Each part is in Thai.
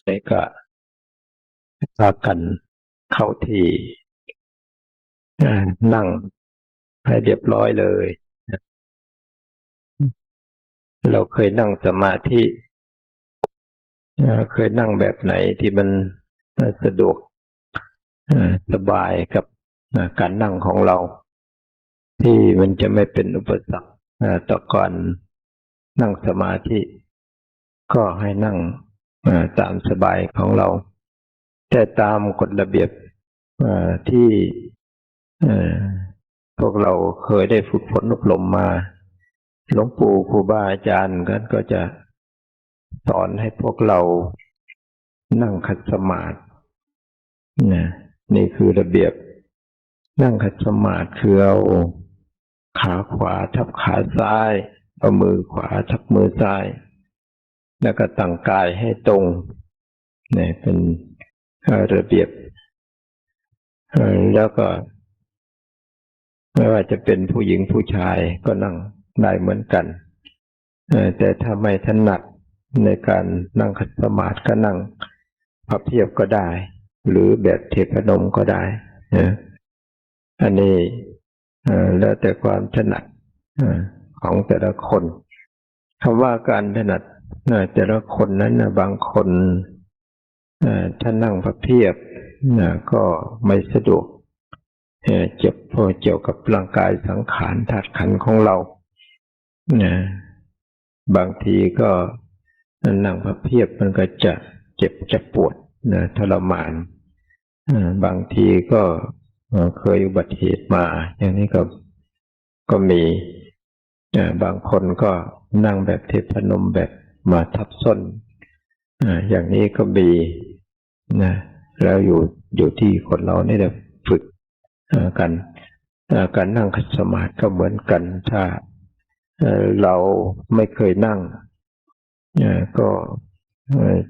นี่ก็พากันเข้าที่นั่งให้เรียบร้อยเลยเราเคยนั่งสมาธิเคยนั่งแบบไหนที่มันสะดวกสบายกับการนั่งของเราที่มันจะไม่เป็นอุปสรรคต่อการนั่งสมาธิก็ให้นั่งตามสบายของเราแต่ตามกฎระเบียบที่พวกเราเคยได้ฝึกฝนอบรมมาหลวงปู่ครูบาอาจารย์ก็จะสอนให้พวกเรานั่งขัดสมาธินี่คือระเบียบนั่งขัดสมาธิคือเอาขาขวาทับขาซ้ายเอามือขวาทับมือซ้ายแล้วก็ตั้งกายให้ตรงนี่เป็นระเบียบแล้วก็ไม่ว่าจะเป็นผู้หญิงผู้ชายก็นั่งได้เหมือนกันแต่ถ้าไม่ถนัดในการนั่งขัดสมาธิก็นั่งพับเพียบก็ได้หรือแบบเทพนมก็ได้อันนี้แล้วแต่ความถนัดของแต่ละคนคำว่าการถนัดแต่ละคนนั้นบางคนถ้านั่งพับเพียบก็ไม่สะดวกเจ็บพอเกี่ยวกับร่างกายสังขารธาตุขันธ์ของเราบางทีก็นั่งพับเพียบมันก็จะเจ็บจะปวดทรมานบางทีก็เคยอุบัติเหตุมาอย่างนี้ก็มีบางคนก็นั่งแบบเทพนมแบบมาทับส้นอย่างนี้ก็มีแล้วอยู่ที่คนเรานี่แหละฝึกกันการนั่งขัดสมาธิก็เหมือนกันถ้าเราไม่เคยนั่งก็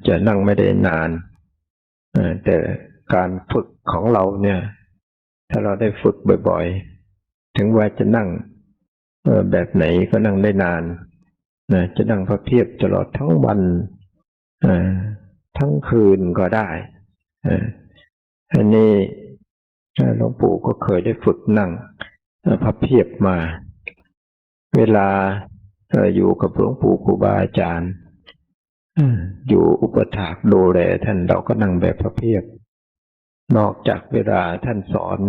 จะนั่งไม่ได้นานแต่การฝึกของเราเนี่ยถ้าเราได้ฝึกบ่อยๆถึงว่าจะนั่งแบบไหนก็นั่งได้นานจะนั่งพับเพียบตลอดทั้งวันทั้งคืนก็ได้อันนี้หลวงปู่ก็เคยได้ฝึกนั่งพับเพียบมาเวลาอยู่กับหลวงปู่ครูบาอาจารย์อยู่อุปถากดูแลท่านเราก็นั่งแบบพับเพียบนอกจากเวลาท่านสอน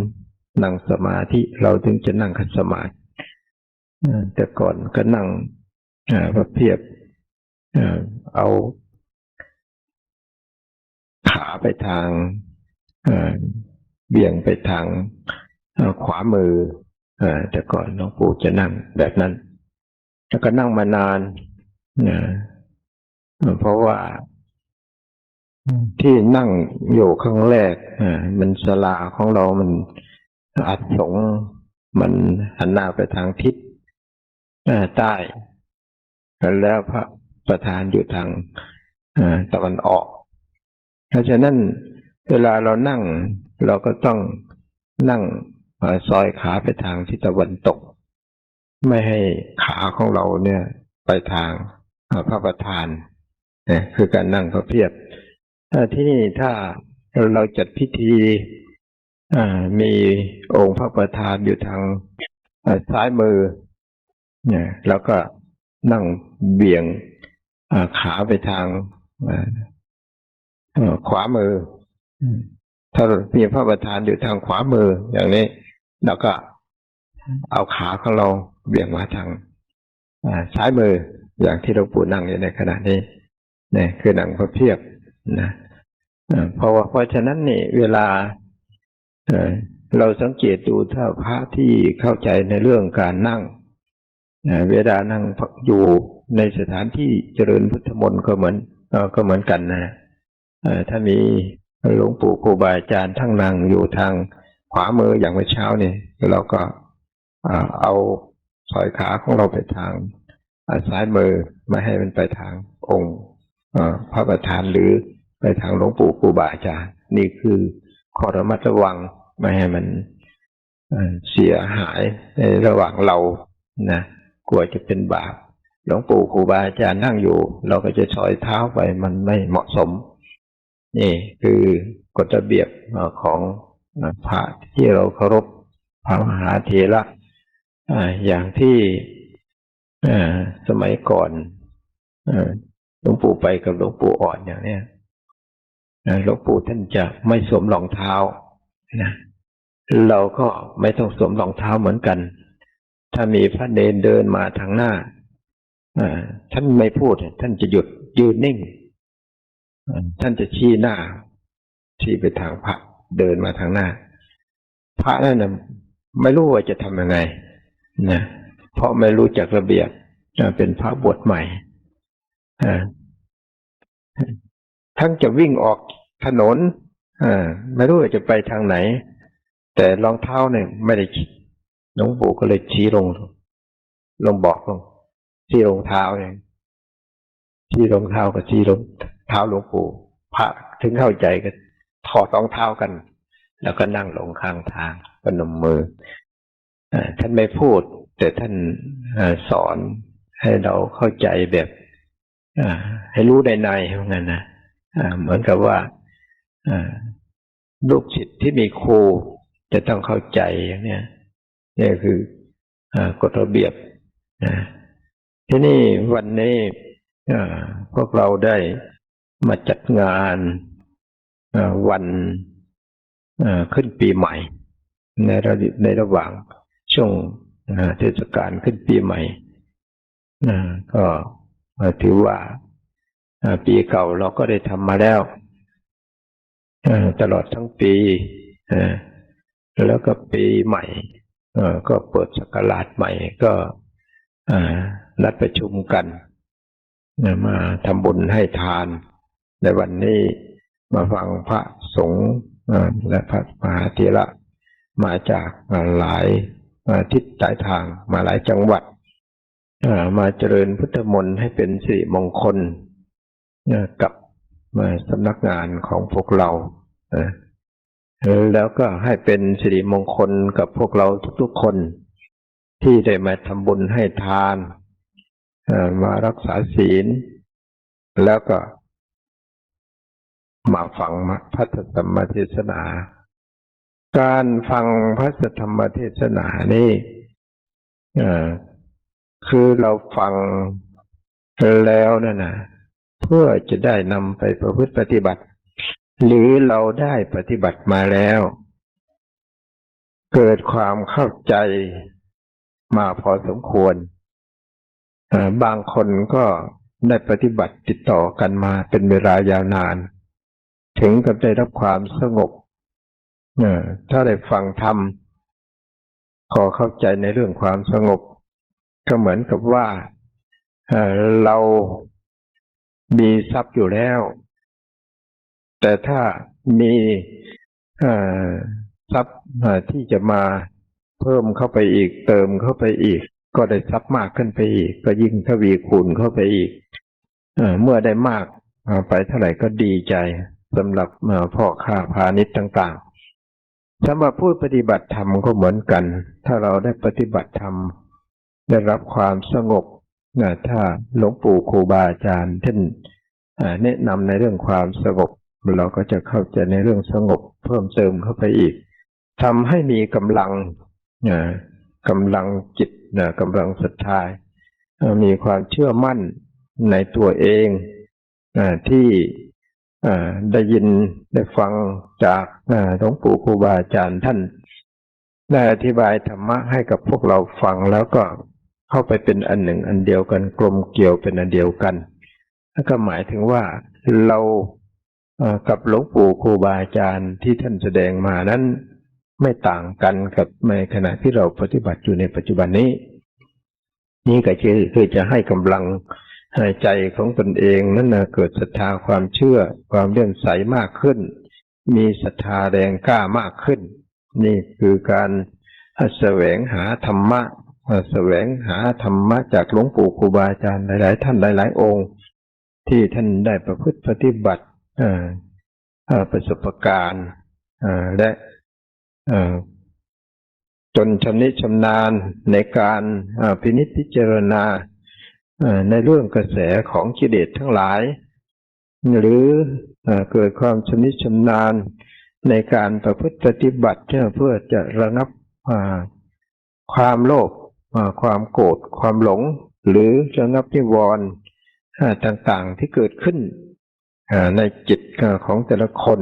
นั่งสมาธิเราถึงจะนั่งขัดสมาธิแต่ก่อนก็นั่งพับเพียบเอาขาไปทางเบี่ยงไปทางขวามือแต่ก่อนหลวงปู่จะนั่งแบบนั้นแล้วก็นั่งมานานเพราะว่าที่นั่งอยู่ครั้งแรกมันศาลาของเรามันอัดสงมันหันหน้าไปทางทิศใต้แล้วพระประธานอยู่ทางตะวันออกเพราะฉะนั้นเวลาเรานั่งเราก็ต้องนั่งซอยขาไปทางทิศตะวันตกไม่ให้ขาของเราเนี่ยไปทางพระประธานคือการนั่งพระเพียบที่นี่ถ้าเราจัดพิธีมีองค์พระประธานอยู่ทางซ้ายมือแล้วก็นั่งเบี่ยงขาไปทางขวามือถ้ามีพระประธานอยู่ทางขวามืออย่างนี้เราก็เอาขาของเราเบี่ยงมาทางซ้ายมืออย่างที่หลวงปู่นั่งอยู่ในขณะนี้นี่คือนั่งพระเพียบนะเพราะฉะนั้นนี่เวลาเราสังเกตดูถ้าพระที่เข้าใจในเรื่องการนั่งเวลานั่งอยู่ในสถานที่เจริญพุทธมนต์ก็เหมือนกันนะถ้ามีหลวงปู่ครูบาอาจารย์ทั้งนั่งอยู่ทางขวามืออย่างเมื่อเช้านี่เราก็เอาสอยขาของเราไปทางซ้ายมือไม่ให้มันไปทางองค์พระประธานหรือไปทางหลวงปู่ครูบาอาจารย์นี่คือข้อระมัดระวังไม่ให้มันเสียหายในระหว่างเรานะกลัวจะเป็นบาปหลวงปู่ครูบาอาจารย์นั่งอยู่เราก็จะสอยเท้าไปมันไม่เหมาะสม นี่คือกฎระเบียบของพระที่เราเคารพพระมหาเถระอย่างที่สมัยก่อนหลวงปู่ไปกับหลวงปู่อ่อนอย่างเนี้ยหลวงปู่ท่านจะไม่สวมรองเท้านะเราก็ไม่ต้องสวมรองเท้าเหมือนกันถ้ามีพระเนรเดินมาทางหน้าท่านไม่พูดท่านจะหยุดยืนนิ่งท่านจะชี้หน้าชี้ไปทางพระเดินมาทางหน้าพระนั่นนะไม่รู้ว่าจะทำยังไงนะเพราะไม่รู้จักระเบียบเป็นพระบวชใหม่ทั้งจะวิ่งออกถนนไม่รู้ว่าจะไปทางไหนแต่รองเท้าเนี่ยไม่ได้คิดหลวงปู่ก็เลยชี้ลงบอกลงชี้รองเท้าเองชี้รองเท้ากับชี้รองเท้าหลวงปู่พระถึงเข้าใจก็ถอดรองเท้ากันแล้วก็นั่งลงข้างทางพนมมือท่านไม่พูดแต่ท่านสอนให้เราเข้าใจแบบให้รู้ในเหมือนกันนะเหมือนกับว่าลูกศิษย์ที่มีครูจะต้องเข้าใจอย่างนี้นี่คือกฎระเบียบที่นี่วันนี้พวกเราได้มาจัดงานวันขึ้นปีใหม่ในระหว่างช่วงเทศกาลขึ้นปีใหม่ก็ถือว่าปีเก่าเราก็ได้ทำมาแล้วตลอดทั้งปีแล้วก็ปีใหม่ก็เปิดศักราชใหม่ก็นัดประชุมกันมาทำบุญให้ทานในวันนี้มาฟังพระสงฆ์และพระมหาเถระมาจากหลายทิศหลายทางมาหลายจังหวัดมาเจริญพุทธมนต์ให้เป็นสิริมงคลกับสำนักงานของพวกเราแล้วก็ให้เป็นสิริมงคลกับพวกเราทุกๆคนที่ได้มาทำบุญให้ทานมารักษาศีลแล้วก็มาฟังพระธรรมเทศนาการฟังพระธรรมเทศนานี่คือเราฟังแล้วนั่นนะเพื่อจะได้นำไปประพฤติปฏิบัติหรือเราได้ปฏิบัติมาแล้วเกิดความเข้าใจมาพอสมควรบางคนก็ได้ปฏิบัติติดต่อกันมาเป็นเวลายาวนานถึงกับได้รับความสงบถ้าได้ฟังธรรมขอเข้าใจในเรื่องความสงบก็เหมือนกับว่าเรามีทรัพย์อยู่แล้วแต่ถ้ามีทรัพย์ที่จะมาเพิ่มเข้าไปอีกเติมเข้าไปอีกก็ได้ทรัพย์มากขึ้นไปอีกก็ยิ่งทวีคูณเข้าไปอีกเมื่อได้มากไปเท่าไหร่ก็ดีใจสำหรับพ่อค้าพาณิชย์ต่างๆสำหรับผู้ปฏิบัติธรรมก็เหมือนกันถ้าเราได้ปฏิบัติธรรมได้รับความสงบถ้าหลวงปู่ครูบาอาจารย์ท่านแนะนำในเรื่องความสงบเราก็จะเข้าใจในเรื่องสงบเพิ่มเติมเข้าไปอีกทำให้มีกำลังจิตกำลังศรัทธามีความเชื่อมั่นในตัวเองที่ได้ยินได้ฟังจากหลวงปู่ครูบาอาจารย์ท่านได้อธิบายธรรมะให้กับพวกเราฟังแล้วก็เข้าไปเป็นอันหนึ่งอันเดียวกันกลมเกลียวเป็นอันเดียวกันนั่นก็หมายถึงว่าเรากับหลวงปู่ครูบาอาจารย์ที่ท่านแสดงมานั้นไม่ต่างกันกับในขณะที่เราปฏิบัติอยู่ในปัจจุบันนี้นี่ก็คือจะให้กำลังใจของตนเองนั้นเกิดศรัทธาความเชื่อความเลื่อมใสมากขึ้นมีศรัทธาแรงกล้ามากขึ้นนี่คือการแสวงหาธรรมะแสวงหาธรรมะจากหลวงปู่ครูบาอาจารย์หลายๆท่านหลายๆองค์ที่ท่านได้ประพฤติปฏิบัติประสบการณ์และจนชำนิชำนาญในการพินิจพิจารณาในเรื่องกระแสของกิเลสทั้งหลาย หรือเกิดความชำนิชำนาญในการประพฤติปฏิบัติเพื่อจะระงับความโลภความโกรธความหลงหรือระงับนิวรณ์ต่างๆที่เกิดขึ้นในจิตของแต่ละคน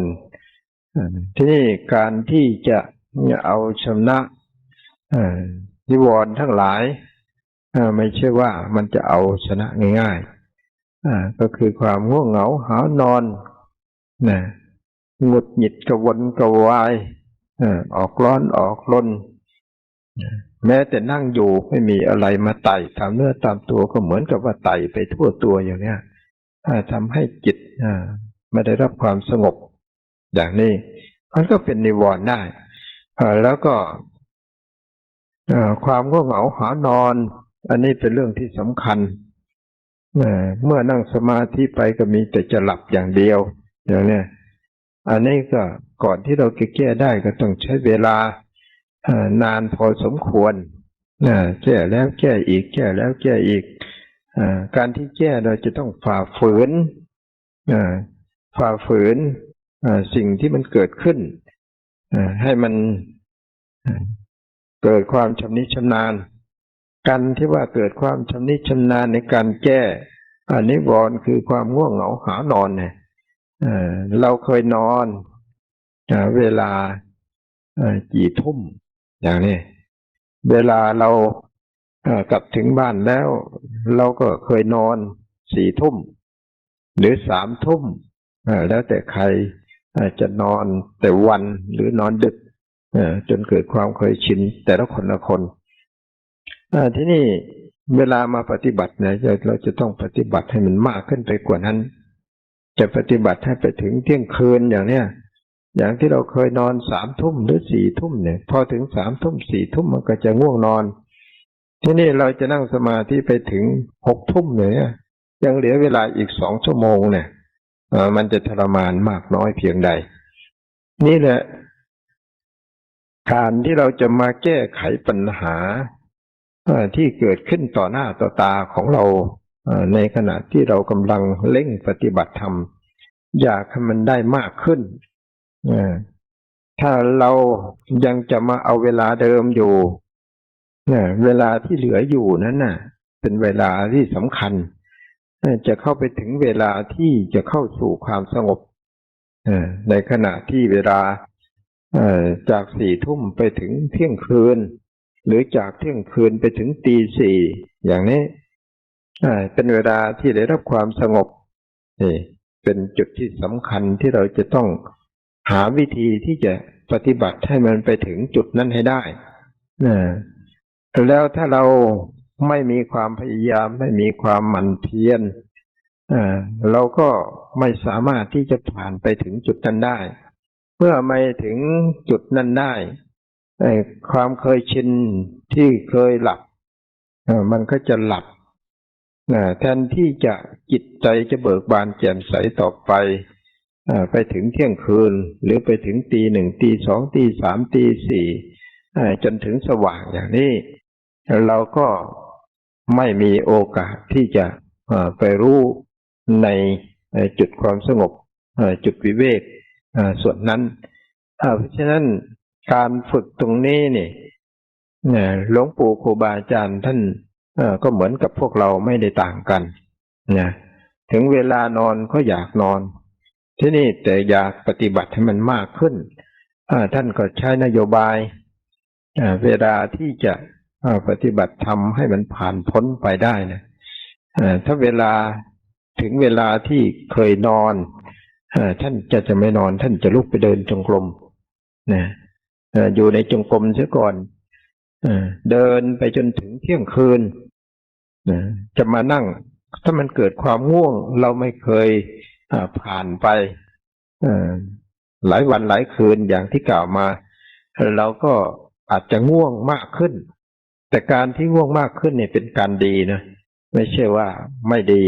ที่นี่การที่จะเอาชนะนิวรณ์ทั้งหลายไม่ใช่ว่ามันจะเอาชนะง่ายๆก็คือความง่วงเหงาหาวนอนหงุดหงิดกระวนกระวายออกร้อนออกรนแม้แต่นั่งอยู่ไม่มีอะไรมาไต่ตามเนื้อตามตัวก็เหมือนกับว่าไต่ไปทั่วตัวอย่างนี้ทำให้จิตไม่ได้รับความสงบอย่างนี้มันก็เป็นนิวรณ์ได้แล้วก็ความง่วงเหงาหานอนอันนี้เป็นเรื่องที่สำคัญเมื่อนั่งสมาธิไปก็มีแต่จะหลับอย่างเดียวอย่างนี้อันนี้ก็ก่อนที่เราจะแก้ได้ก็ต้องใช้เวลานานพอสมควรแก้แล้วแก้อีกแก้แล้วแก้อีกการที่แก้เราจะต้องฝ่าฝืนสิ่งที่มันเกิดขึ้นให้มันเกิดความชำนิชำนาญกันที่ว่าเกิดความชำนิชำนาญในการแก้นิวรณ์คือความง่วงเหงาหานอนเนี่ยเราเคยนอนเวลากี่ทุ่มอย่างนี้เวลาเรากลับถึงบ้านแล้วเราก็เคยนอน4 ทุ่มหรือ3 ทุ่มแล้วแต่ใครจะนอนแต่วันหรือนอนดึกจนเกิดความเคยชินแต่ละคนละคนที่นี่เวลามาปฏิบัติเนี่ยเราจะต้องปฏิบัติให้มันมากขึ้นไปกว่านั้นจะปฏิบัติให้ไปถึงเที่ยงคืนอย่างเนี้ยอย่างที่เราเคยนอน3 ทุ่มหรือ4 ทุ่มเนี่ยพอถึง3 ทุ่ม4 ทุ่มมันก็จะง่วงนอนที่นี่เราจะนั่งสมาธิไปถึง6 ทุ่มเนี่ยยังเหลือเวลาอีก2 ชั่วโมงเนี่ยมันจะทรมานมากน้อยเพียงใดนี่แหละการที่เราจะมาแก้ไขปัญหาที่เกิดขึ้นต่อหน้าต่อตาของเราในขณะที่เรากำลังเร่งปฏิบัติธรรมอยากให้มันได้มากขึ้นถ้าเรายังจะมาเอาเวลาเดิมอยู่เวลาที่เหลืออยู่นั้นน่ะเป็นเวลาที่สำคัญจะเข้าไปถึงเวลาที่จะเข้าสู่ความสงบในขณะที่เวลาจาก4 ทุ่มไปถึงเที่ยงคืนหรือจากเที่ยงคืนไปถึงตี 4อย่างนี้เป็นเวลาที่ได้รับความสงบนี่เป็นจุดที่สำคัญที่เราจะต้องหาวิธีที่จะปฏิบัติให้มันไปถึงจุดนั้นให้ได้แล้วถ้าเราไม่มีความพยายามไม่มีความหมั่นเพียรเราก็ไม่สามารถที่จะผ่านไปถึงจุดนั้นได้เมื่อไม่ถึงจุดนั้นได้ความเคยชินที่เคยหลับมันก็จะหลับแทนที่จะจิตใจจะเบิกบานแจ่มใสต่อไปไปถึงเที่ยงคืนหรือไปถึงตี 1ตี 2ตี 3ตี 4จนถึงสว่างอย่างนี้เราก็ไม่มีโอกาสที่จะไปรู้ในจุดความสงบจุดวิเวกส่วนนั้นเพราะฉะนั้นการฝึกตรงนี้นี่หลวงปู่ครูบาอาจารย์ท่านก็เหมือนกับพวกเราไม่ได้ต่างกันถึงเวลานอนก็อยากนอนที่นี่แต่อยากปฏิบัติให้มันมากขึ้นท่านก็ใช้นโยบายเวลาที่จะปฏิบัติธรรมให้มันผ่านพ้นไปได้นะถ้าเวลาถึงเวลาที่เคยนอนท่านจะไม่นอนท่านจะลุกไปเดินจงกรมอยู่ในจงกรมเสียก่อนเดินไปจนถึงเที่ยงคืนจะมานั่งถ้ามันเกิดความง่วงเราไม่เคยผ่านไปหลายวันหลายคืนอย่างที่กล่าวมาเราก็อาจจะง่วงมากขึ้นแต่การที่ง่วงมากขึ้นเนี่ยเป็นการดีนะไม่ใช่ว่าไม่ดี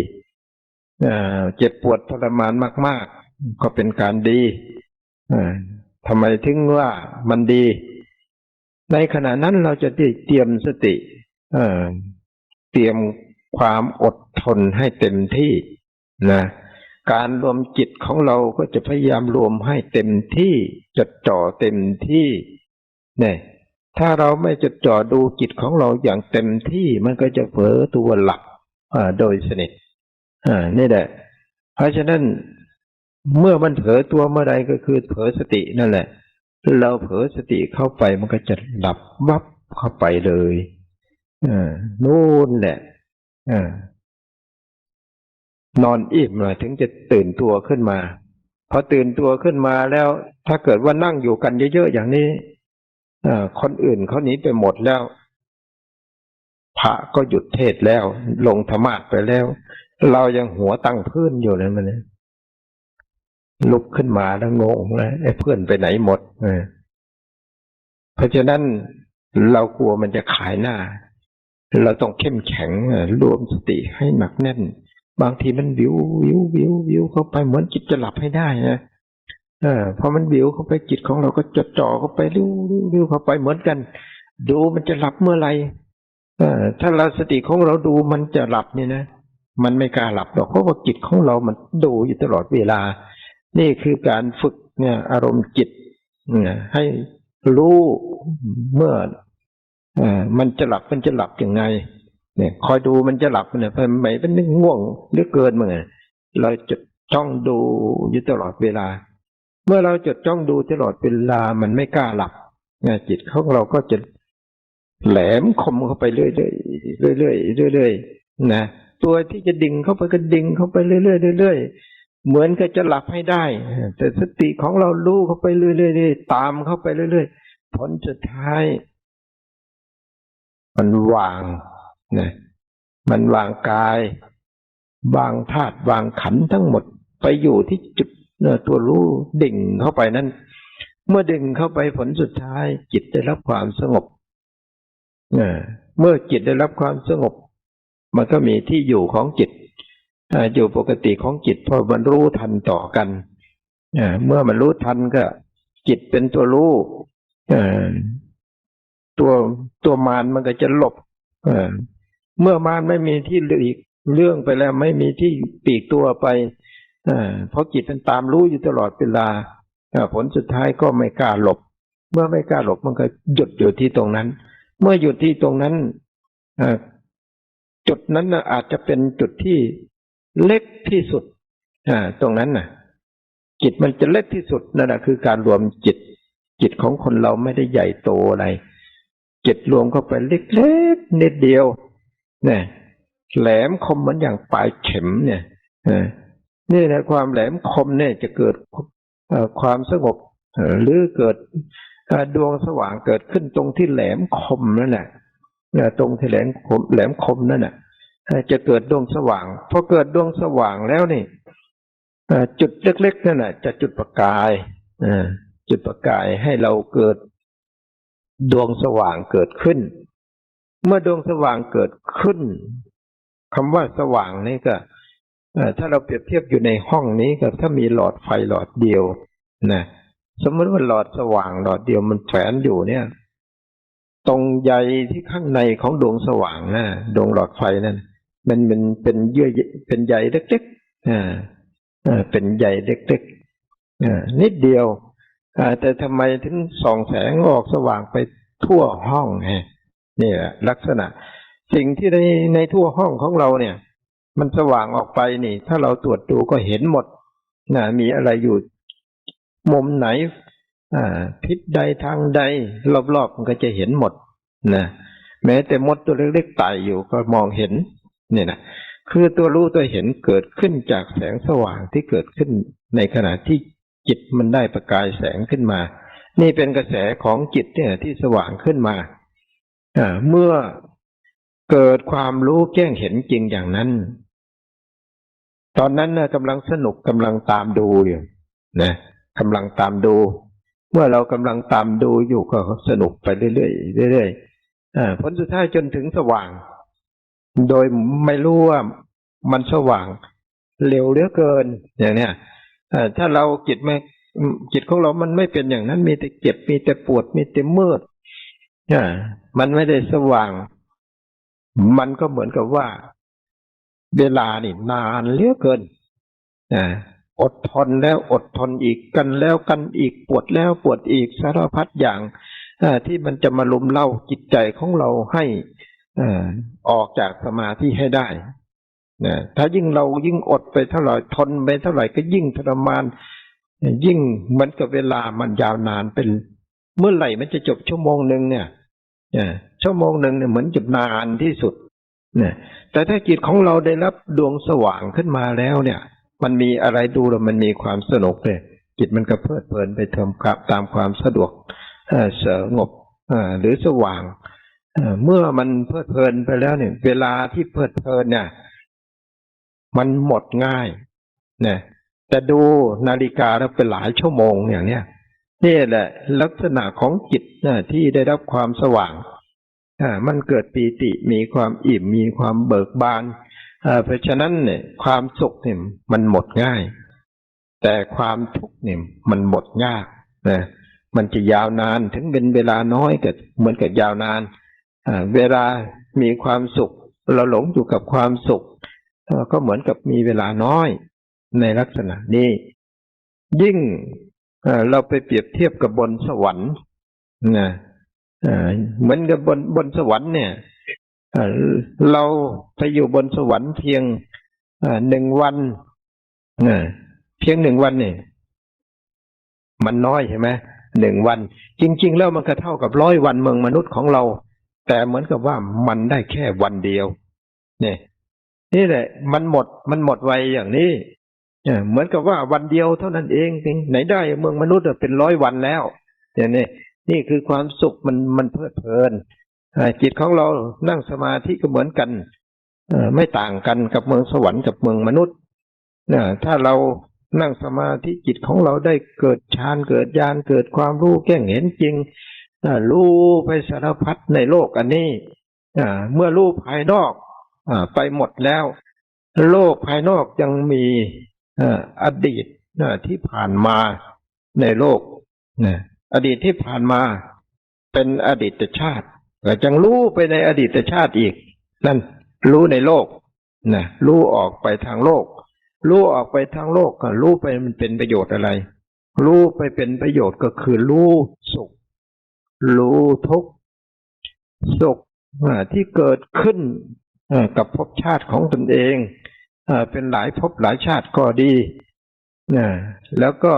เจ็บปวดทรมานมากๆก็เป็นการดีทำไมถึงว่ามันดีในขณะนั้นเราจะเตรียมสติเตรียมความอดทนให้เต็มที่นะ การรวมจิตของเราก็จะพยายามรวมให้เต็มที่จดจ่อเต็มที่เนี่ยถ้าเราไม่จดจ่อดูจิตของเราอย่างเต็มที่มันก็จะเผลอตัวหลับโดยสนิทนี่แหละเพราะฉะนั้นเมื่อมันเผลอตัวเมื่อใดก็คือเผลอสตินั่นแหละเราเผลอสติเข้าไปมันก็จะหลับวับเข้าไปเลยนู่นแหละนอนอิ่มเลยถึงจะตื่นตัวขึ้นมาพอตื่นตัวขึ้นมาแล้วถ้าเกิดว่านั่งอยู่กันเยอะๆอย่างนี้คนอื่นเขาหนีไปหมดแล้วพระก็หยุดเทศแล้วลงธรรมาสน์ไปแล้วเรายังหัวตั้งพื้นอยู่เลยมันลุกขึ้นมาแล้วงงเลยไอ้เพื่อนไปไหนหมดเพราะฉะนั้นเรากลัวมันจะขายหน้าเราต้องเข้มแข็งรวมสติให้หนักแน่นบางทีมันวิวเข้าไปเหมือนจิตจะหลับให้ได้นะพอมันวิวเข้าไปจิตของเราก็จดจ่อเข้าไปริ้วเข้าไปเหมือนกันดูมันจะหลับเมื่อไหร่ถ้าเราสติของเราดูมันจะหลับเนี่ยนะมันไม่กล้าหลับหรอกเพราะว่าจิตของเรามันดูอยู่ตลอดเวลานี่คือการฝึกเนี่ยอารมณ์จิตให้รู้เมื่อมันจะหลับยังไงเนี่ยคอยดูมันจะหลับเนี่ยทำไมมันง่วงเหลือเกินมั้งเราจะจ้องดูอยู่ตลอดเวลาเมื่อเราจดจ้องดูตลอดเวลามันไม่กล้าหลับจิตของเราก็จะแหลมคมเข้าไปเรื่อยๆนะตัวที่จะดิ่งเข้าไปก็ดิ่งเข้าไปเรื่อยๆเหมือนกับจะหลับให้ได้แต่สติของเรารู้เข้าไปเรื่อยๆตามเข้าไปเรื่อยๆผลสุดท้ายมันวางนะมันวางกายวางธาตุวางขันธ์ทั้งหมดไปอยู่ที่จุดตัวรู้ดิ่งเข้าไปนั้นเมื่อดิ่งเข้าไปผลสุดท้ายจิตได้รับความสงบเมื่อจิตได้รับความสงบมันก็มีที่อยู่ของจิตอยู่ปกติของจิตพอมันรู้ทันต่อกันเมื่อมันรู้ทันก็จิตเป็นตัวรู้ตัวมารมันก็จะหลบเมื่อมารไม่มีที่หลีกเรื่องไปแล้วไม่มีที่ปีกตัวไปเพราะจิตมันตามรู้อยู่ตลอดเวลาผลสุดท้ายก็ไม่กล้าหลบเมื่อไม่กล้าหลบมันก็หยุดอยู่ที่ตรงนั้นเมื่อหยุดที่ตรงนั้นจุดนั้นอาจจะเป็นจุดที่เล็กที่สุดตรงนั้นจิตมันจะเล็กที่สุดนั่นแหละคือการรวมจิตของคนเราไม่ได้ใหญ่โตอะไรจิตรวมเข้าไปเล็กๆนิดเดียวเนี่ยแหลมคมเหมือนอย่างปลายเข็มเนี่ยนี่นะความแหลมคมเนี่ยจะเกิดความสงบหรือเกิดดวงสว่างเกิดขึ้นตรงที่แหลมคมนั่นแหละตรงที่แหลมคมนั่นน่ะจะเกิดดวงสว่างพอเกิดดวงสว่างแล้วนี่จุดเล็กๆนั่นน่ะจะจุดประกายจุดประกายให้เราเกิดดวงสว่างเกิดขึ้นเมื่อดวงสว่างเกิดขึ้นคำว่าสว่างนี่ก็ถ้าเราเปรียบเทียบอยู่ในห้องนี้ก็ถ้ามีหลอดไฟหลอดเดียวนะสมมติว่าหลอดสว่างหลอดเดียวมันแฝงอยู่เนี่ยตรงใยที่ข้างในของดวงสว่างนะดวงหลอดไฟนั่นมันเป็นเยื่อเป็นใยเล็กๆเป็นใยเล็กๆนิดเดียวแต่ทำไมถึงส่องแสงออกสว่างไปทั่วห้องนี่แหละลักษณะสิ่งที่ในทั่วห้องของเราเนี่ยมันสว่างออกไปนี่ถ้าเราตรวจดูก็เห็นหมดมีอะไรอยู่มุมไหนทิศใดทางใดรอบๆมันก็จะเห็นหมดนะแม้แต่มดตัวเล็กๆไต่อยู่ก็มองเห็นเนี่ยนะคือตัวรู้ตัวเห็นเกิดขึ้นจากแสงสว่างที่เกิดขึ้นในขณะที่จิตมันได้ประกายแสงขึ้นมานี่เป็นกระแสของจิตเนี่ยที่สว่างขึ้นมาเมื่อเกิดความรู้แจ้งเห็นจริงอย่างนั้นตอนนั้นกำลังสนุกกำลังตามดูอยู่นะกำลังตามดูเมื่อเรากำลังตามดูอยู่ก็สนุกไปเรื่อยๆผลสุดท้ายจนถึงสว่างโดยไม่รู้ว่ามันสว่างเร็วเหลือเกินอย่างเนี้ยถ้าเราจิตของเรามันไม่เป็นอย่างนั้นมีแต่เจ็บมีแต่ปวดมีแต่มืดมันไม่ได้สว่างมันก็เหมือนกับว่าเวลานี่นานเหลือเกิน อดทนแล้วอดทนอีกกันแล้วกันอีกปวดแล้วปวดอีกสารพัดอย่างที่มันจะมาลุมเล่าจิตใจของเราให้ออกจากสมาธิให้ได้ถ้ายิ่งเรายิ่งอดไปเท่าไหร่ทนไปเท่าไหร่ก็ยิ่งทรมานยิ่งเหมือนกับเวลามันยาวนานเป็นเมื่อไหร่มันจะจบชั่วโมงหนึ่งเนี่ยชั่วโมงหนึ่งเนี่ยเหมือนจะนานที่สุดแต่ถ้าจิตของเราได้รับดวงสว่างขึ้นมาแล้วเนี่ยมันมีอะไรดูแล้วมันมีความสนุกเลยจิตมันก็เพลิดเพลินไปตามความสะดวกสงบหรือสว่างเมื่อมันเพลิดเพลินไปแล้วเนี่ยเวลาที่เพลิดเพลินเนี่ยมันหมดง่ายนะแต่ดูนาฬิกาแล้วเป็นหลายชั่วโมงอย่างเนี้ยนี่แหละลักษณะของจิตที่ได้รับความสว่างมันเกิดปีติมีความอิ่มมีความเบิกบานเพราะฉะนั้นเนี่ยความสุขเนี่ยมันหมดง่ายแต่ความทุกข์เนี่ยมันหมดยากนะมันจะยาวนานถึงเป็นเวลาน้อยก็เหมือนกับยาวนานเวลามีความสุขเราหลงอยู่กับความสุขก็เหมือนกับมีเวลาน้อยในลักษณะนี้ยิ่งเราไปเปรียบเทียบกับบนสวรรค์นะเหมือนกับบนสวรรค์เนี่ยเราไปอยู่บนสวรรค์เพียง1 วันเพียง1 วันเนี่ยมันน้อยใช่ไหม1 วันจริงๆแล้วมันก็เท่ากับ100 วันเมืองมนุษย์ของเราแต่เหมือนกับว่ามันได้แค่วันเดียวเนี่ยนี่แหละมันหมดไวอย่างนี้เหมือนกับว่าวันเดียวเท่านั้นเองไหนได้เมืองมนุษย์เป็น100 วันแล้วเนี่ยนี่คือความสุขมันเพลิดเพลินจิตของเรานั่งสมาธิก็เหมือนกันไม่ต่างกันกับเมืองสวรรค์กับเมืองมนุษย์ถ้าเรานั่งสมาธิจิตของเราได้เกิดฌานเกิดญาณเกิดความรู้แจ้งเห็นจริงรู้ไปสารพัดในโลกอันนี้เมื่อรู้ภายนอกไปหมดแล้วโลกภายนอกยังมีอดีตที่ผ่านมาในโลกอดีตที่ผ่านมาเป็นอดีตชาติก็ยังรู้ไปในอดีตชาติอีกนั่นรู้ในโลกรู้ออกไปทางโลกรู้ออกไปทางโลกก็รู้ไปมันเป็นประโยชน์อะไรรู้ไปเป็นประโยชน์ก็คือรู้สุขรู้ทุกข์สุขที่เกิดขึ้นกับภพชาติของตนเองเป็นหลายภพหลายชาติก็ดีแล้วก็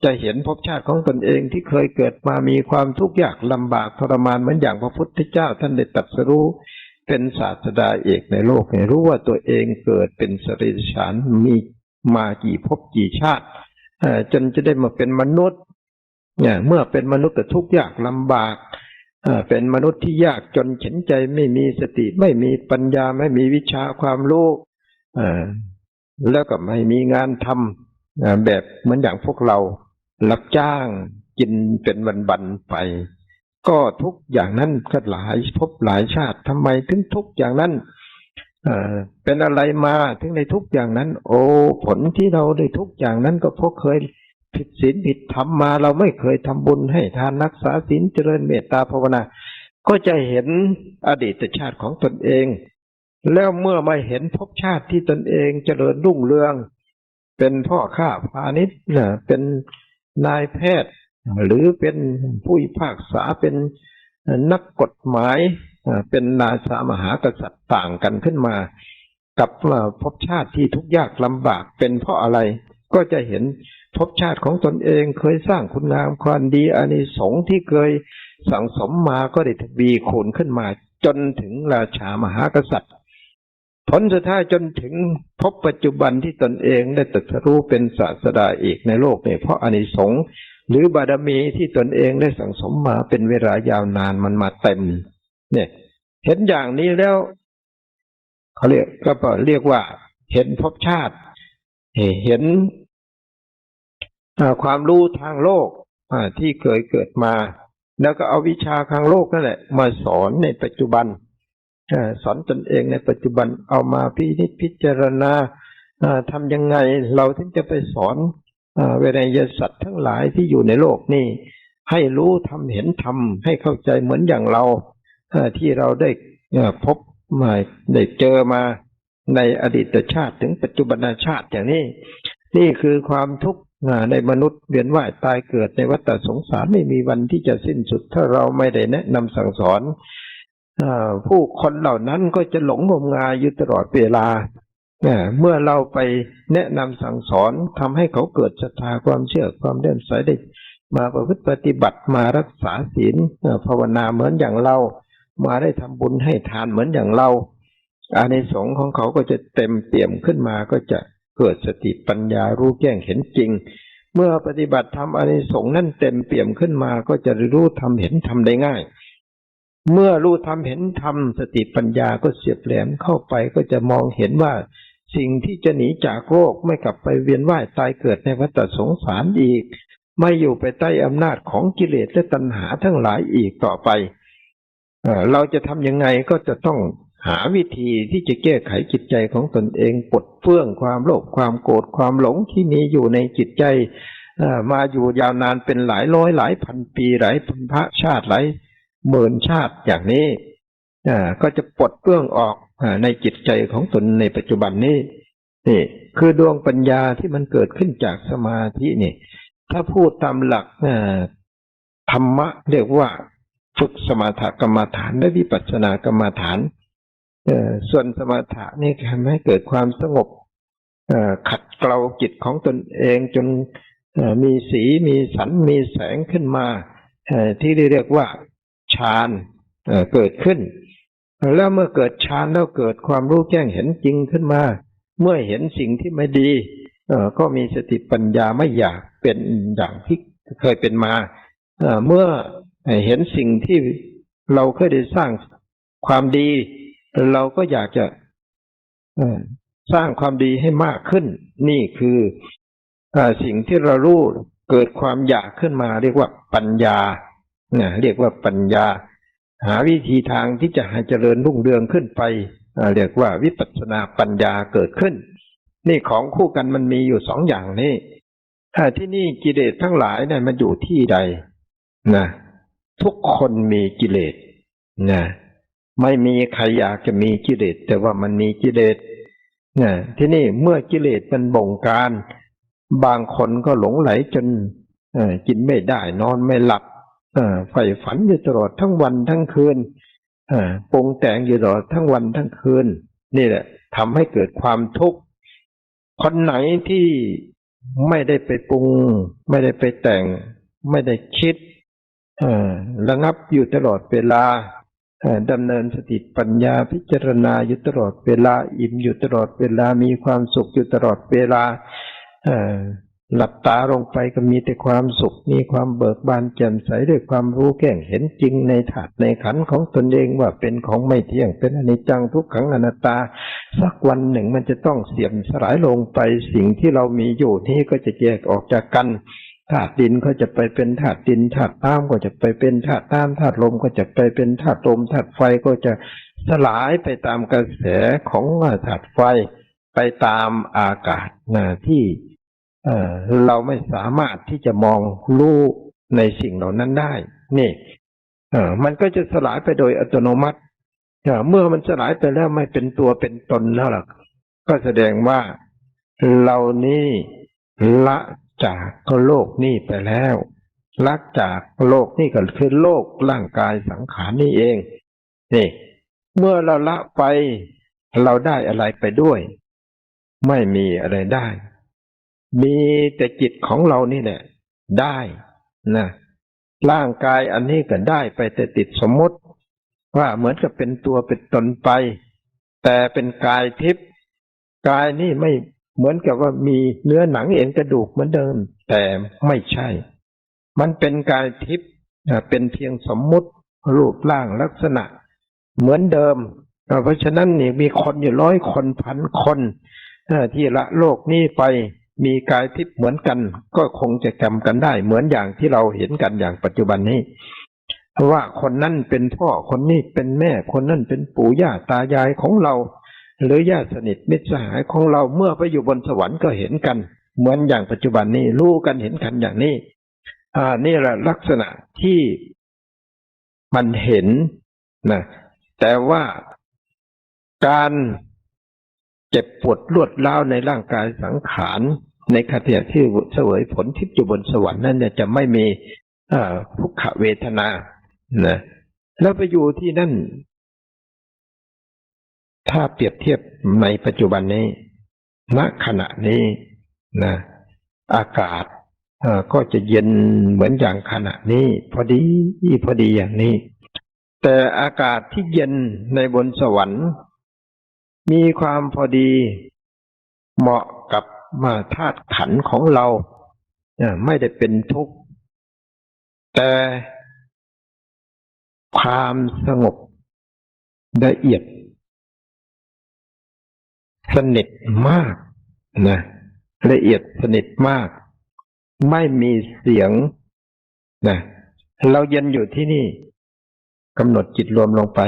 จะเห็นภพชาติของตนเองที่เคยเกิดมามีความทุกข์ยากลำบากทรมานเหมือนอย่างพระพุทธเจ้าท่านได้ตรัสรู้เป็นศาสดาเอกในโลกรู้ว่าตัวเองเกิดเป็นสรีระฉานมีมากี่ภพกี่ชาติจนจะได้มาเป็นมนุษย์เมื่อเป็นมนุษย์ก็ทุกข์ยากลำบากเป็นมนุษย์ที่ยากจนเข็นใจไม่มีสติไม่มีปัญญาไม่มีวิชาความรู้แล้วก็ไม่มีงานทำแบบเหมือนอย่างพวกเรารับจ้างกินเป็นวันๆไปก็ทุกอย่างนั้นก็หลายภพหลายชาติทำไมถึงทุกอย่างนั้นเป็นอะไรมาถึงได้ทุกอย่างนั้นโอ้ผลที่เราได้ทุกอย่างนั้นก็เพราะเคยผิดศีลผิดธรรมมาเราไม่เคยทำบุญให้ทานรักษาศีลเจริญเมตตาภาวนาก็จะเห็นอดีตชาติของตนเองแล้วเมื่อมาเห็นภพชาติที่ตนเองเจริญรุ่งเรืองเป็นพ่อข้าพาณิชย์เป็นนายแพทย์หรือเป็นผู้พิพากษาเป็นนักกฎหมายเป็นราชามหากษัตริย์ต่างกันขึ้นมากับภพชาติที่ทุกข์ยากลำบากเป็นเพราะอะไรก็จะเห็นภพชาติของตนเองเคยสร้างคุณงามความดีอานิสงส์ที่เคยสั่งสมมาก็ได้ทวีคูณขึ้นมาจนถึงราชามหากษัตริย์ผลสุดท้ายจนถึงพบปัจจุบันที่ตนเองได้ตรัสรู้เป็นศาสดาเอกในโลกเนี่ยเพราะอานิสงส์หรือบารมีที่ตนเองได้สั่งสมมาเป็นเวลายาวนานมันมาเต็มเนี่ยเห็นอย่างนี้แล้วเขาเรียกว่าเห็นภพชาติเห็นความรู้ทางโลกที่เคยเกิดมาแล้วก็เอาวิชาทางโลกนั่นแหละมาสอนในปัจจุบันสอนตนเองในปัจจุบันเอามาพิจารณาทำยังไงเราถึงจะไปสอนเวไนยสัตว์ทั้งหลายที่อยู่ในโลกนี้ให้รู้ทำเห็นทำให้เข้าใจเหมือนอย่างเราที่เราได้พบมาได้เจอมา ในอดีตชาติถึงปัจจุบันชาติอย่างนี้นี่คือความทุกข์ในมนุษย์เวียนว่ายตายเกิดในวัฏสงสารไม่มีวันที่จะสิ้นสุดถ้าเราไม่ได้แนะนำสั่งสอนผู้คนเหล่านั้นก็จะหลงงมงายอยู่ตลอดเวลาเมื่อเราไปแนะนำสั่งสอนทำให้เขาเกิดศรัทธาความเชื่อความเลื่อมใสได้มาประพฤติปฏิบัติมารักษาศีลภาวนาเหมือนอย่างเรามาได้ทำบุญให้ทานเหมือนอย่างเราอานิสงส์ของเขาก็จะเต็มเปี่ยมขึ้นมาก็จะเกิดสติปัญญารู้แจ้งเห็นจริงเมื่อปฏิบัติธรรมอานิสงส์นั้นเต็มเปี่ยมขึ้นมาก็จะรู้ธรรมเห็นธรรมได้ง่ายเมื่อรู้ธรรมเห็นธรรมสติปัญญาก็เสียบแหลมเข้าไปก็จะมองเห็นว่าสิ่งที่จะหนีจากโลกไม่กลับไปเวียนว่ายตายเกิดในวัฏสงสารอีกไม่อยู่ไปใต้อำนาจของกิเลสและตัณหาทั้งหลายอีกต่อไปเราจะทำยังไงก็จะต้องหาวิธีที่จะแก้ไขจิตใจของตนเองปลดเปลื้องความโลภความโกรธความหลงที่มีอยู่ในจิตใจมาอยู่ยาวนานเป็นหลายร้อยหลายพันปีหลายพันพระชาติหลายหมื่นชาติอย่างนี้ก็จะปลดเปลื้องออกในจิตใจของตนในปัจจุบันนี้นี่คือดวงปัญญาที่มันเกิดขึ้นจากสมาธินี่ถ้าพูดตามหลักธรรมะเรียกว่าฝึกสมถกรรมฐานและวิปัสสนากรรมฐานส่วนสมถะนี่ทำให้เกิดความสงบขัดเกลาจิตของตนเองจนมีสีมีสันมีแสงขึ้นมาที่เรียกว่าฌานเกิดขึ้นแล้วเมื่อเกิดฌานแล้วเกิดความรู้แจ้งเห็นจริงขึ้นมาเมื่อเห็นสิ่งที่ไม่ดีก็มีสติปัญญาไม่อยากเป็นอย่างที่เคยเป็นมาเมื่อเห็นสิ่งที่เราเคยได้สร้างความดีเราก็อยากจะสร้างความดีให้มากขึ้นนี่คือสิ่งที่เรารู้เกิดความอยากขึ้นมาเรียกว่าปัญญาเรียกว่าปัญญาหาวิธีทางที่จะให้เจริญรุ่งเรืองขึ้นไปเรียกว่าวิปัสสนาปัญญาเกิดขึ้นนี่ของคู่กันมันมีอยู่สองอย่างนี้ที่นี่กิเลสทั้งหลายเนี่ยมันอยู่ที่ใดนะทุกคนมีกิเลสนะไม่มีใครอยากจะมีกิเลสแต่ว่ามันมีกิเลสที่นี่เมื่อกิเลสมันบงการบางคนก็หลงไหลจนกินไม่ได้นอนไม่หลับใฝ่ฝันอยู่ตลอดทั้งวันทั้งคืนปรุงแต่งอยู่ตลอดทั้งวันทั้งคืนนี่แหละทำให้เกิดความทุกข์คนไหนที่ไม่ได้ไปปรุงไม่ได้ไปแต่งไม่ได้คิดระงับอยู่ตลอดเวลาดำเนินสติปัญญาพิจารณาอยู่ตลอดเวลาอิ่มอยู่ตลอดเวลามีความสุขอยู่ตลอดเวลาหลับตาลงไปก็มีแต่ความสุขมีความเบิกบานแจ่มใสด้วยความรู้แจ้งเห็นจริงในธาตุในขันธ์ของตนเองว่าเป็นของไม่เที่ยงเป็นอนิจจังทุกขังอนัตตาสักวันหนึ่งมันจะต้องเสื่อมสลายลงไปสิ่งที่เรามีอยู่นี้ก็จะแยกออกจากกันธาตุดินก็จะไปเป็นธาตุดินธาตุน้ำก็จะไปเป็นธาตุน้ำธาตุลมก็จะไปเป็นธาตุลมธาตุไฟก็จะสลายไปตามกระแสของธาตุไฟไปตามอากาศที่เราไม่สามารถที่จะมองรู้ในสิ่งเหล่านั้นได้นี่มันก็จะสลายไปโดยอัตโนมัติเมื่อมันสลายไปแล้วไม่เป็นตัวเป็นตนแล้วล่ะก็แสดงว่าเรานี่ละจากโลกนี้ไปแล้วละจากโลกนี่ก็คือโลกร่างกายสังขารนี่เองนี่เมื่อเราละไปเราได้อะไรไปด้วยไม่มีอะไรได้มีแต่จิตของเรานี่แหละได้นะร่างกายอันนี้ก็ได้ไปแต่ติดสมมติว่าเหมือนกับเป็นตัวเป็นตนไปแต่เป็นกายทิพย์กายนี่ไม่เหมือนกับว่ามีเนื้อหนังเอ็นกระดูกเหมือนเดิมแต่ไม่ใช่มันเป็นกายทิพย์เป็นเพียงสมมุติรูปร่างลักษณะเหมือนเดิมเพราะฉะนั้นนี่มีคนอยู่100 คนพันคนที่ละโลกนี้ไปมีกายทิพย์เหมือนกันก็คงจะจำกันได้เหมือนอย่างที่เราเห็นกันอย่างปัจจุบันนี้ว่าคนนั้นเป็นพ่อคนนี้เป็นแม่คนนั้นเป็นปู่ย่าตายายของเราหรือญาติสนิทมิตรสหายของเราเมื่อไปอยู่บนสวรรค์ก็เห็นกันเหมือนอย่างปัจจุบันนี้รู้กันเห็นกันอย่างนี้นี่แหละลักษณะที่มันเห็นนะแต่ว่าการ เจ็บปวดรวดร้าวในร่างกายสังขารในขณะที่เสวยผลทิพย์อยู่บนสวรรค์นั้นเนี่ยจะไม่มีทุกขเวทนานะแล้วไปอยู่ที่นั่นถ้าเปรียบเทียบในปัจจุบันนี้ณขณะนี้นะอากาศก็จะเย็นเหมือนอย่างขณะนี้พอดีอย่างนี้แต่อากาศที่เย็นในบนสวรรค์มีความพอดีเหมาะกับธาตุขันธ์ของเราไม่ได้เป็นทุกข์แต่ความสงบละเอียดสนิทมากนะละเอียดสนิทมากไม่มีเสียงนะเราเย็นอยู่ที่นี่กำหนดจิตรวมลงไป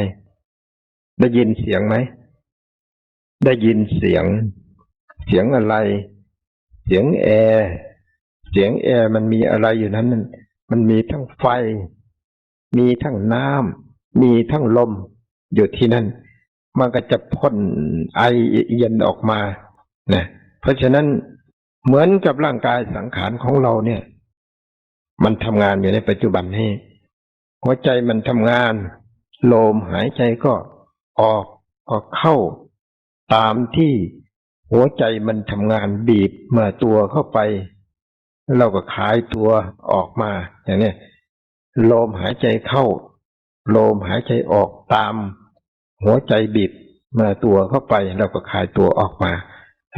ได้ยินเสียงไหมได้ยินเสียงอะไรเสียงแอร์มันมีอะไรอยู่นั้นมันมีทั้งไฟมีทั้งน้ำมีทั้งลมอยู่ที่นั่นมันก็จะพ่นไอเย็นออกมานะเพราะฉะนั้นเหมือนกับร่างกายสังขารของเราเนี่ยมันทำงานอยู่ในปัจจุบันนี้หัวใจมันทำงานลมหายใจก็ออกก็เข้าตามที่หัวใจมันทำงานบีบมาตัวเข้าไปเราก็คลายตัวออกมาอย่างนี้ลมหายใจเข้าลมหายใจออกตามหัวใจบีบมาตัวเข้าไปเราก็คลายตัวออกมา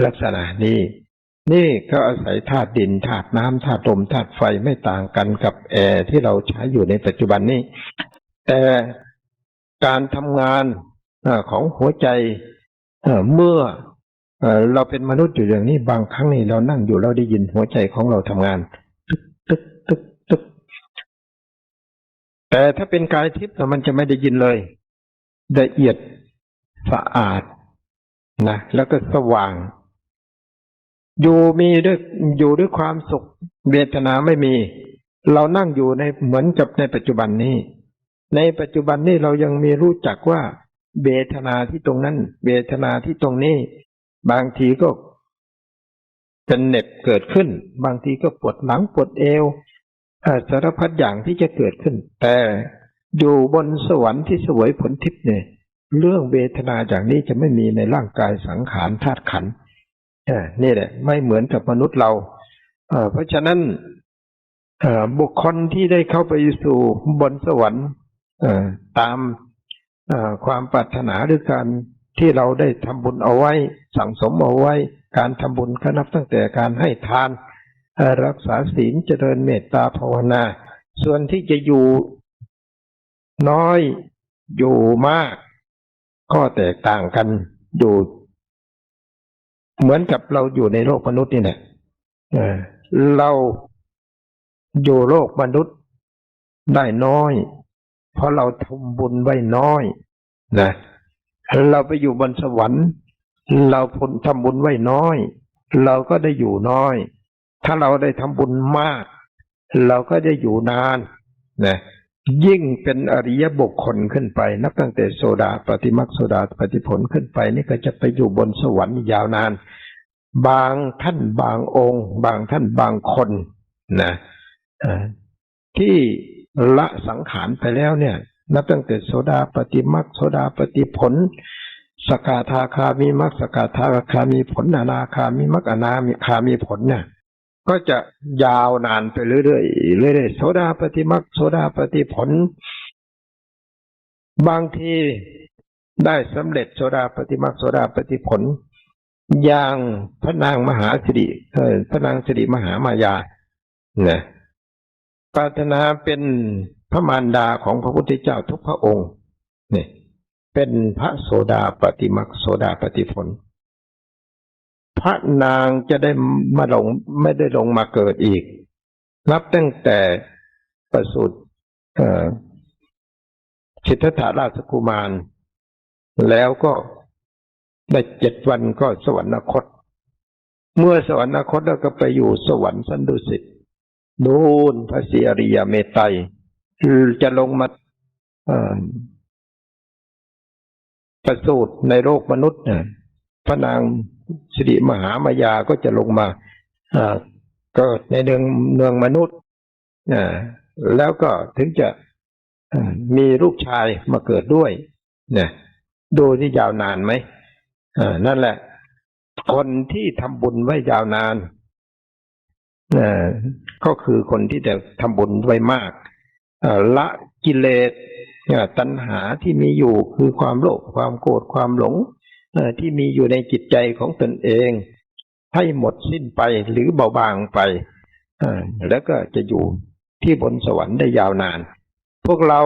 ลักษณะนี้นี่ก็อาศัยธาตุดินธาตุน้ำธาตุลมธาตุไฟไม่ต่างกันกับแอร์ที่เราใช้อยู่ในปัจจุบันนี้แต่การทำงานของหัวใจเมื่อเราเป็นมนุษย์อยู่อย่างนี้บางครั้งนี่เรานั่งอยู่เราได้ยินหัวใจของเราทำงานตึกตึกตึกตึกแต่ถ้าเป็นกายทิพย์มันจะไม่ได้ยินเลยละเอียดสะอาดนะแล้วก็สว่างอยู่ด้วยความสุขเวทนาไม่มีเรานั่งอยู่ในเหมือนกับในปัจจุบันนี้เรายังมีรู้จักว่าเวทนาที่ตรงนั้นเวทนาที่ตรงนี้บางทีก็เป็นเหน็บเกิดขึ้นบางทีก็ปวดหลังปวดเอวสารพัดอย่างที่จะเกิดขึ้นแต่อยู่บนสวรรค์ที่เสวยผลทิพย์เนี่ยเรื่องเวทนาอย่างนี้จะไม่มีในร่างกายสังขารธาตุขันธ์นี่แหละไม่เหมือนกับมนุษย์เราเพราะฉะนั้นบุคคลที่ได้เข้าไปสู่บนสวรรค์ตามความปรารถนาหรือการที่เราได้ทำบุญเอาไว้สั่งสมเอาไว้การทำบุญก็นับตั้งแต่การให้ทานรักษาศีลเจริญเมตตาภาวนาส่วนที่จะอยู่น้อยอยู่มากก็แตกต่างกันอยู่เหมือนกับเราอยู่ในโลกมนุษย์นี่แหละเราอยู่โลกมนุษย์ได้น้อยเพราะเราทำบุญไว้น้อยนะเราไปอยู่บนสวรรค์เราทำบุญไว้น้อยเราก็ได้อยู่น้อยถ้าเราได้ทำบุญมากเราก็ได้อยู่นานนะยิ่งเป็นอริยบุคคลขึ้นไปนับตั้งแต่โสดาปฏิมรรคโสดาปฏิผลขึ้นไปนี่ก็จะไปอยู่บนสวรรค์ยาวนานบางท่านบางองค์บางท่านบางคนนะที่ละสังขารไปแล้วเนี่ยนับตั้งแต่โสดาปฏิมรรคโสดาปฏิผลสกทาคามีมรรคสกทาคามีผลอนาคามีมรรคอนาคามีผลเนี่ยก็จะยาวนานไปเรื่อยๆโสดาปฏิมรรคโสดาปฏิผลบางทีได้สำเร็จโสดาปฏิมรรคโสดาปฏิผลอย่างพระนางมหาสิริพระนางสิริมหามายาเนี่ยปรารถนาเป็นพระมารดาของพระพุทธเจ้าทุกพระองค์เนี่ยเป็นพระโสดาปฏิมรรคโสดาปฏิผลพระนางจะได้ไม่ได้ลงมาเกิดอีกนับตั้งแต่ประสูติสิทธัตถะราชกุมารแล้วก็ได้7 วันก็สวรรคตเมื่อสวรรคตแล้วก็ไปอยู่สวรรค์ชั้นดุสิตนู่นพระศรีอริยเมตไตรจะลงมาประสูติในโลกมนุษย์ พระนางสิริมหามายาก็จะลงมาเกิดในเมืองมนุษย์แล้วก็ถึงจะมีลูกชายมาเกิดด้วยเนี่ยดูที่ยาวนานไหมนั่นแหละคนที่ทำบุญไว้ยาวนานก็คือคนที่จะทำบุญไว้มากละกิเลสตัณหาที่มีอยู่คือความโลภความโกรธความหลงที่มีอยู่ในจิตใจของตนเองให้หมดสิ้นไปหรือเบาบางไปแล้วก็จะอยู่ที่บนสวรรค์ได้ยาวนานพวกเรา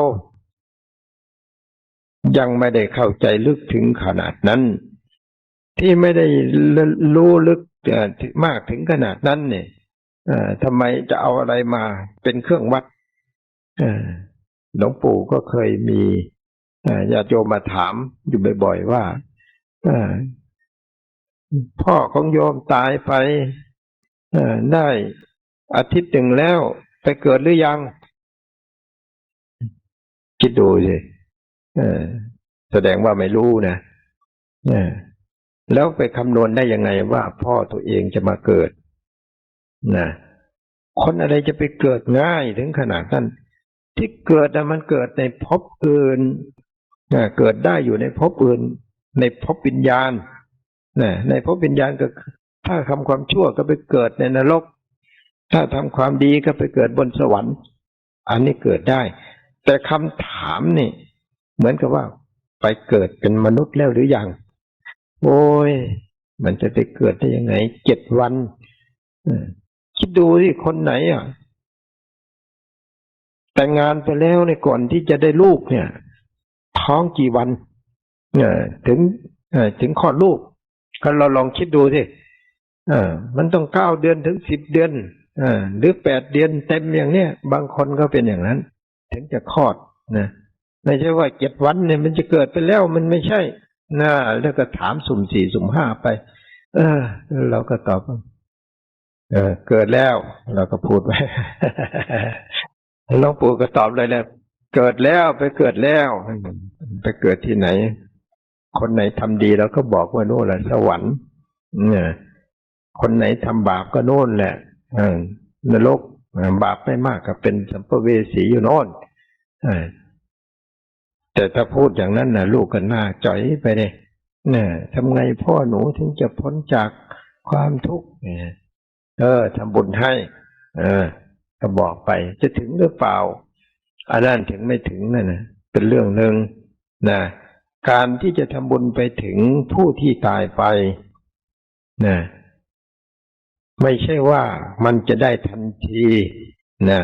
ยังไม่ได้เข้าใจลึกถึงขนาดนั้นที่ไม่ได้รู้ลึกมากถึงขนาดนั้นเนี่ยทำไมจะเอาอะไรมาเป็นเครื่องวัดหลวงปู่ก็เคยมีญาติโยมมาถามอยู่บ่อยๆว่าพ่อของโยมตายไปได้อาทิตย์หนึ่งแล้วไปเกิดหรือยังคิดดูสิแสดงว่าไม่รู้นะแล้วไปคำนวณได้ยังไงว่าพ่อตัวเองจะมาเกิดนะคนอะไรจะไปเกิดง่ายถึงขนาดนั้นที่เกิดมันเกิดในภพอื่นเกิดได้อยู่ในภพอื่นในภพวิญญาณในภพวิญญาณก็ถ้าทำความชั่วก็ไปเกิดในนรกถ้าทำความดีก็ไปเกิดบนสวรรค์อันนี้เกิดได้แต่คำถามนี่เหมือนกับว่าไปเกิดเป็นมนุษย์แล้วหรือยังโอ้ยมันจะไปเกิดได้ยังไง7 วันคิดดูที่คนไหนแต่งงานไปแล้วในก่อนที่จะได้ลูกเนี่ยท้องกี่วันถึงคลอดลูกก็เราลองคิดดูสิมันต้อง9 เดือนถึง10 เดือนหรือ8 เดือนเต็มอย่างเนี้ยบางคนก็เป็นอย่างนั้นถึงจะคลอดนะไม่ใช่ว่า7 วันเนี่ยมันจะเกิดไปแล้วมันไม่ใช่นะแล้วก็ถามสุ่ม 4 สุ่ม 5ไปเราก็ตอบเกิดแล้วเราก็พูดไว้ หลวงปู่ก็ตอบเลยแหละเกิดแล้วไปเกิดแล้วไปเกิดที่ไหนคนไหนทำดีเราก็บอกว่าโน่นแหละสวรรค์คนไหนทำบาปก็โน่นแหละนรกบาปไม่มากก็เป็นสัมภเวสีอยู่โน่นแต่ถ้าพูดอย่างนั้นนะลูกก็น่าจ่อยไปเลยทำไงพ่อหนูถึงจะพ้นจากความทุกข์ทำบุญให้ก็บอกไปจะถึงหรือเปล่าอันนั้นถึงไม่ถึงนั่นนะเป็นเรื่องหนึ่งนะการที่จะทำบุญไปถึงผู้ที่ตายไปนะไม่ใช่ว่ามันจะได้ทันทีนะ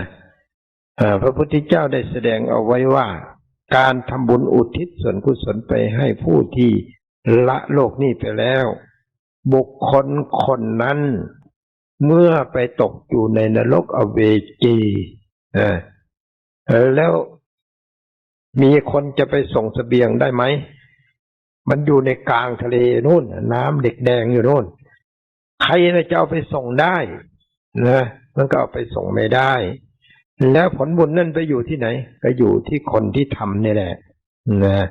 พระพุทธเจ้าได้แสดงเอาไว้ว่าการทำบุญอุทิศส่วนกุศลไปให้ผู้ที่ละโลกนี้ไปแล้วบุคคลคนนั้นเมื่อไปตกอยู่ในนรกอเวจีแล้วมีคนจะไปส่งเสบียงได้ไหมมันอยู่ในกลางทะเลนู่นน้ำเด็กแดงอยู่นู่นใครจะเอาไปส่งได้นะมันก็เอาไปส่งไม่ได้แล้วผลบุญนั่นไปอยู่ที่ไหนก็อยู่ที่คนที่ทำนี่แหละนะ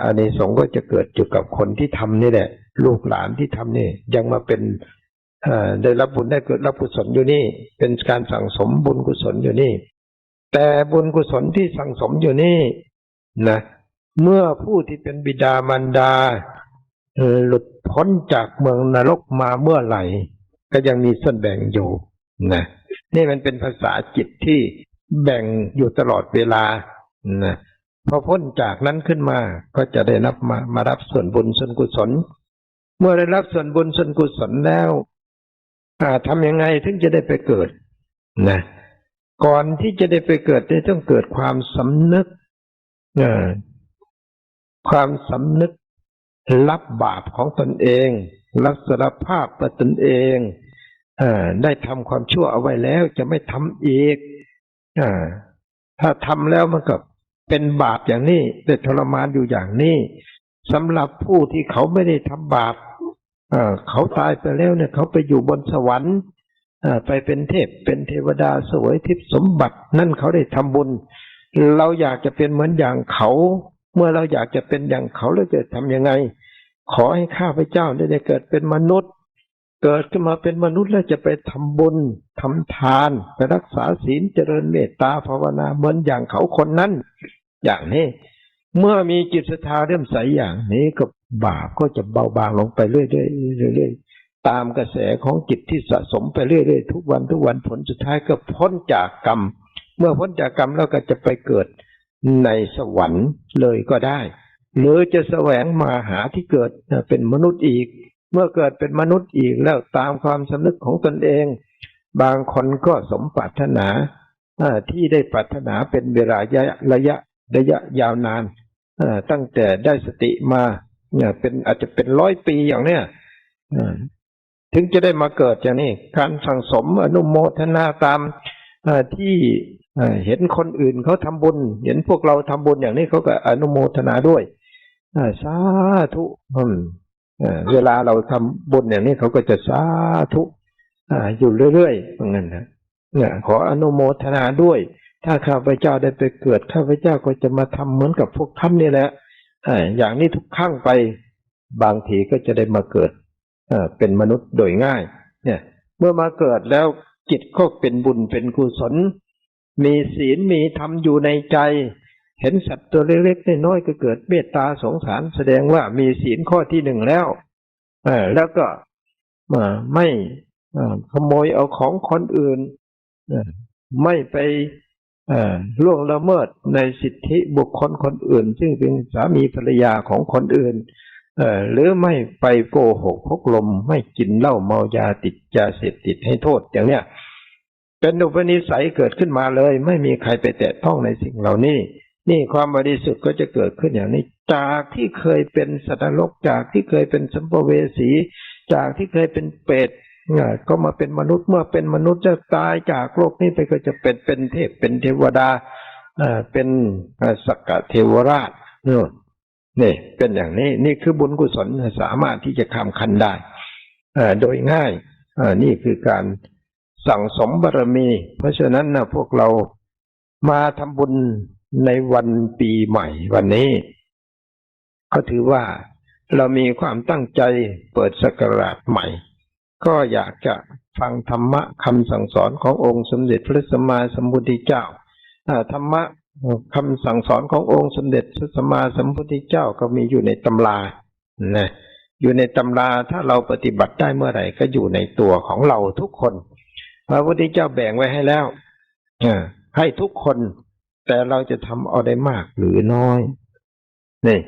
อานิสงส์ก็จะเกิดอยู่กับคนที่ทำนี่แหละลูกหลานที่ทำนี่ยังมาเป็นได้รับบุญได้เกิดรับกุศลอยู่นี่เป็นการสั่งสมบุญกุศลอยู่นี่แต่บุญกุศลที่สั่งสมอยู่นี่นะเมื่อผู้ที่เป็นบิดามารดาหลุดพ้นจากเมืองนรกมาเมื่อไหร่ก็ยังมีส่วนแบ่งอยู่นะนี่มันเป็นภาษาจิตที่แบ่งอยู่ตลอดเวลานะพอพ้นจากนั้นขึ้นมาก็จะได้รับมารับส่วนบุญส่วนกุศลเมื่อได้รับส่วนบุญส่วนกุศลแล้วทำยังไงถึงจะได้ไปเกิดนะก่อนที่จะได้ไปเกิดต้องเกิดความสำนึกความสำนึกรับบาปของตนเองรับสารภาพต่อตนเองได้ทำความชั่วเอาไว้แล้วจะไม่ทำอีกถ้าทำแล้วมันก็เป็นบาปอย่างนี้ได้ทรมานอยู่อย่างนี้สำหรับผู้ที่เขาไม่ได้ทำบาปเขาตายไปแล้วเนี่ยเขาไปอยู่บนสวรรค์ไปเป็นเทพเป็นเทวดาเสวยทิพย์สมบัตินั่นเขาได้ทำบุญเราอยากจะเป็นเหมือนอย่างเขาเมื่อเราอยากจะเป็นอย่างเขาแล้วจะทำยังไง ขอให้ข้าพเจ้าได้เกิดเป็นมนุษย์เกิดขึ้นมาเป็นมนุษย์แล้วจะไปทำบุญทำทานไปรักษาศีลเจริญเมตตาภาวนาเหมือนอย่างเขาคนนั้นอย่างนี้เมื่อมีจิตศรัทธาเริ่อมใสอย่างนี้ก็บาปก็จะเบาบางลงไปเรื่อยๆเรื่อยๆตามกระแสของจิตที่สะสมไปเรื่อยๆทุกวันผลสุดท้ายก็พ้นจากกรรมเมื่อพ้นจากกรรมแล้วก็จะไปเกิดในสวรรค์เลยก็ได้หรือจะแสวงมาหาที่เกิดเป็นมนุษย์อีกเมื่อเกิดเป็นมนุษย์อีกแล้วตามความสำนึกของตนเองบางคนก็สมปรารถนาที่ได้ปรารถนาเป็นเวลาระยะยาวนานตั้งแต่ได้สติมาเป็นอาจจะเป็น100 ปีอย่างเนี้ยถึงจะได้มาเกิดอย่างนี้การสั่งสมอนุโมทนาตามที่เห็นคนอื่นเขาทำบุญเห็นพวกเราทำบุญอย่างนี้เขาก็อนุโมทนาด้วยสาธุเวลาเราทำบุญอย่างนี้เขาก็จะสาธุอยู่เรื่อยๆเหมือนกันนะขออนุโมทนาด้วยถ้าข้าพเจ้าได้ไปเกิดข้าพเจ้าก็จะมาทำเหมือนกับพวกท่านนี่แหละอย่างนี้ทุกครั้งไปบางทีก็จะได้มาเกิดเป็นมนุษย์โดยง่ายเนี่ยเมื่อมาเกิดแล้วจิตก็เป็นบุญเป็นกุศลมีศีลมีธรรมอยู่ในใจเห็นสัตว์ตัวเล็กๆน้อยๆก็เกิดเมตตาสงสารแสดงว่ามีศีลข้อที่1แล้วแล้วก็ไม่ขโมยเอาของคนอื่นไม่ไปล่วงละเมิดในสิทธิบุคคลคนอื่นซึ่งเป็นสามีภรรยาของคนอื่นหรือไม่ไปโกหกพกลมไม่กินเหล้าเมายาติดยาเสพติดให้โทษอย่างเนี้ยเป็นอุปนิสัยเกิดขึ้นมาเลยไม่มีใครไปแตะต้องในสิ่งเหล่านี้นี่ความบริสุทธิ์ก็จะเกิดขึ้นอย่างนี้จากที่เคยเป็นสัตว์นรกจากที่เคยเป็นสัมภเวสีจากที่เคยเป็นเปรตก็มาเป็นมนุษย์เมื่อเป็นมนุษย์จะตายจากโลกนี้ไปก็จะเป็นเทพเป็นเทวดาเป็นสักกะเทวราชนี่เป็นอย่างนี้นี่คือบุญกุศลสามารถที่จะข้ามขั้นได้โดยง่ายนี่คือการสั่งสมบารมีเพราะฉะนั้นนะพวกเรามาทำบุญในวันปีใหม่วันนี้ก็ถือว่าเรามีความตั้งใจเปิดศักราชใหม่ก็อยากจะฟังธรรมะคำสั่งสอนขององค์สมเด็จพระสัมมาสัมพุทธเจ้าธรรมะคำสั่งสอนขององค์สมเด็จพระสัมมาสัมพุทธเจ้าก็มีอยู่ในตำรานะอยู่ในตำราถ้าเราปฏิบัติได้เมื่อไหร่ก็อยู่ในตัวของเราทุกคนพระพุทธเจ้าแบ่งไว้ให้แล้วให้ทุกคนแต่เราจะทำเอาได้มากหรือน้อยนี่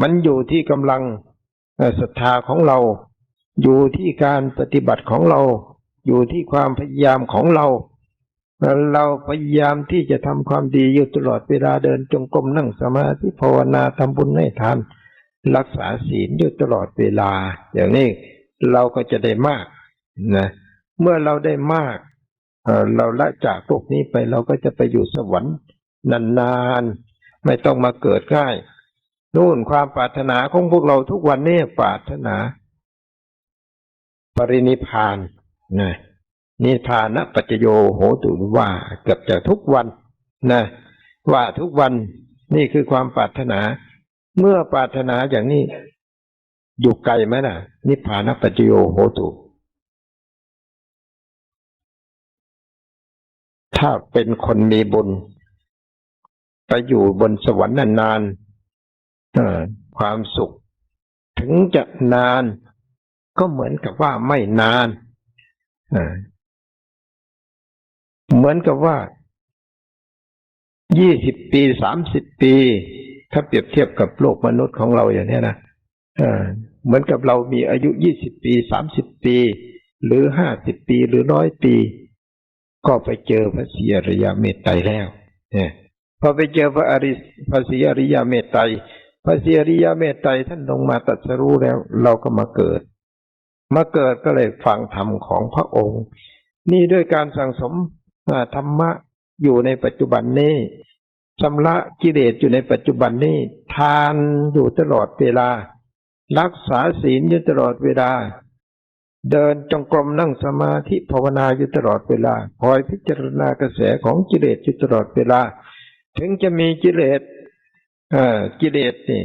มันอยู่ที่กำลังศรัทธาของเราอยู่ที่การปฏิบัติของเราอยู่ที่ความพยายามของเราพยายามที่จะทำความดีอยู่ตลอดเวลาเดินจงกรมนั่งสมาธิภาวนาทำบุญให้ทานรักษาศีลอยู่ตลอดเวลาอย่างนี้เราก็จะได้มากนะเมื่อเราได้มากเราละจากพวกนี้ไปเราก็จะไปอยู่สวรรค์นานๆไม่ต้องมาเกิดง่ายนู่นความปรารถนาของพวกเราทุกวันนี้ปรารถนาปรินิพพานนะนิพพานะปัจจโยโหตุว่าเกือบจะทุกวันนะว่าทุกวันนี่คือความปรารถนาเมื่อปรารถนาอย่างนี้อยู่ไกลไหมน่ะนิพพานะปัจจโยโหตุถ้าเป็นคนมีบุญไปอยู่บนสวรรค์นานๆความสุขถึงจะนานก็เหมือนกับว่าไม่นานเหมือนกับว่า20 ปี30 ปีถ้าเปรียบเทียบกับโลกมนุษย์ของเราอย่างนี้นะเหมือนกับเรามีอายุ20 ปี30 ปีหรือ50 ปีหรือ100 ปีก็ไปเจอพระศรีอริยเมตไตรแล้วพอไปเจอพระศรีอริยเมตไตรพระศรีอริยเมตไตรท่านลงมาตรัสรู้แล้วเราก็มาเกิดก็เลยฟังธรรมของพระองค์นี่ด้วยการสั่งสมธรรมะอยู่ในปัจจุบันนี้ชำระกิเลสอยู่ในปัจจุบันนี้ทานอยู่ตลอดเวลารักษาศีลอยู่ตลอดเวลาเดินจงกรมนั่งสมาธิภาวนาอยู่ตลอดเวลาคอยพิจารณากระแสของกิเลสอยู่ตลอดเวลาถึงจะมีกิเลสนี่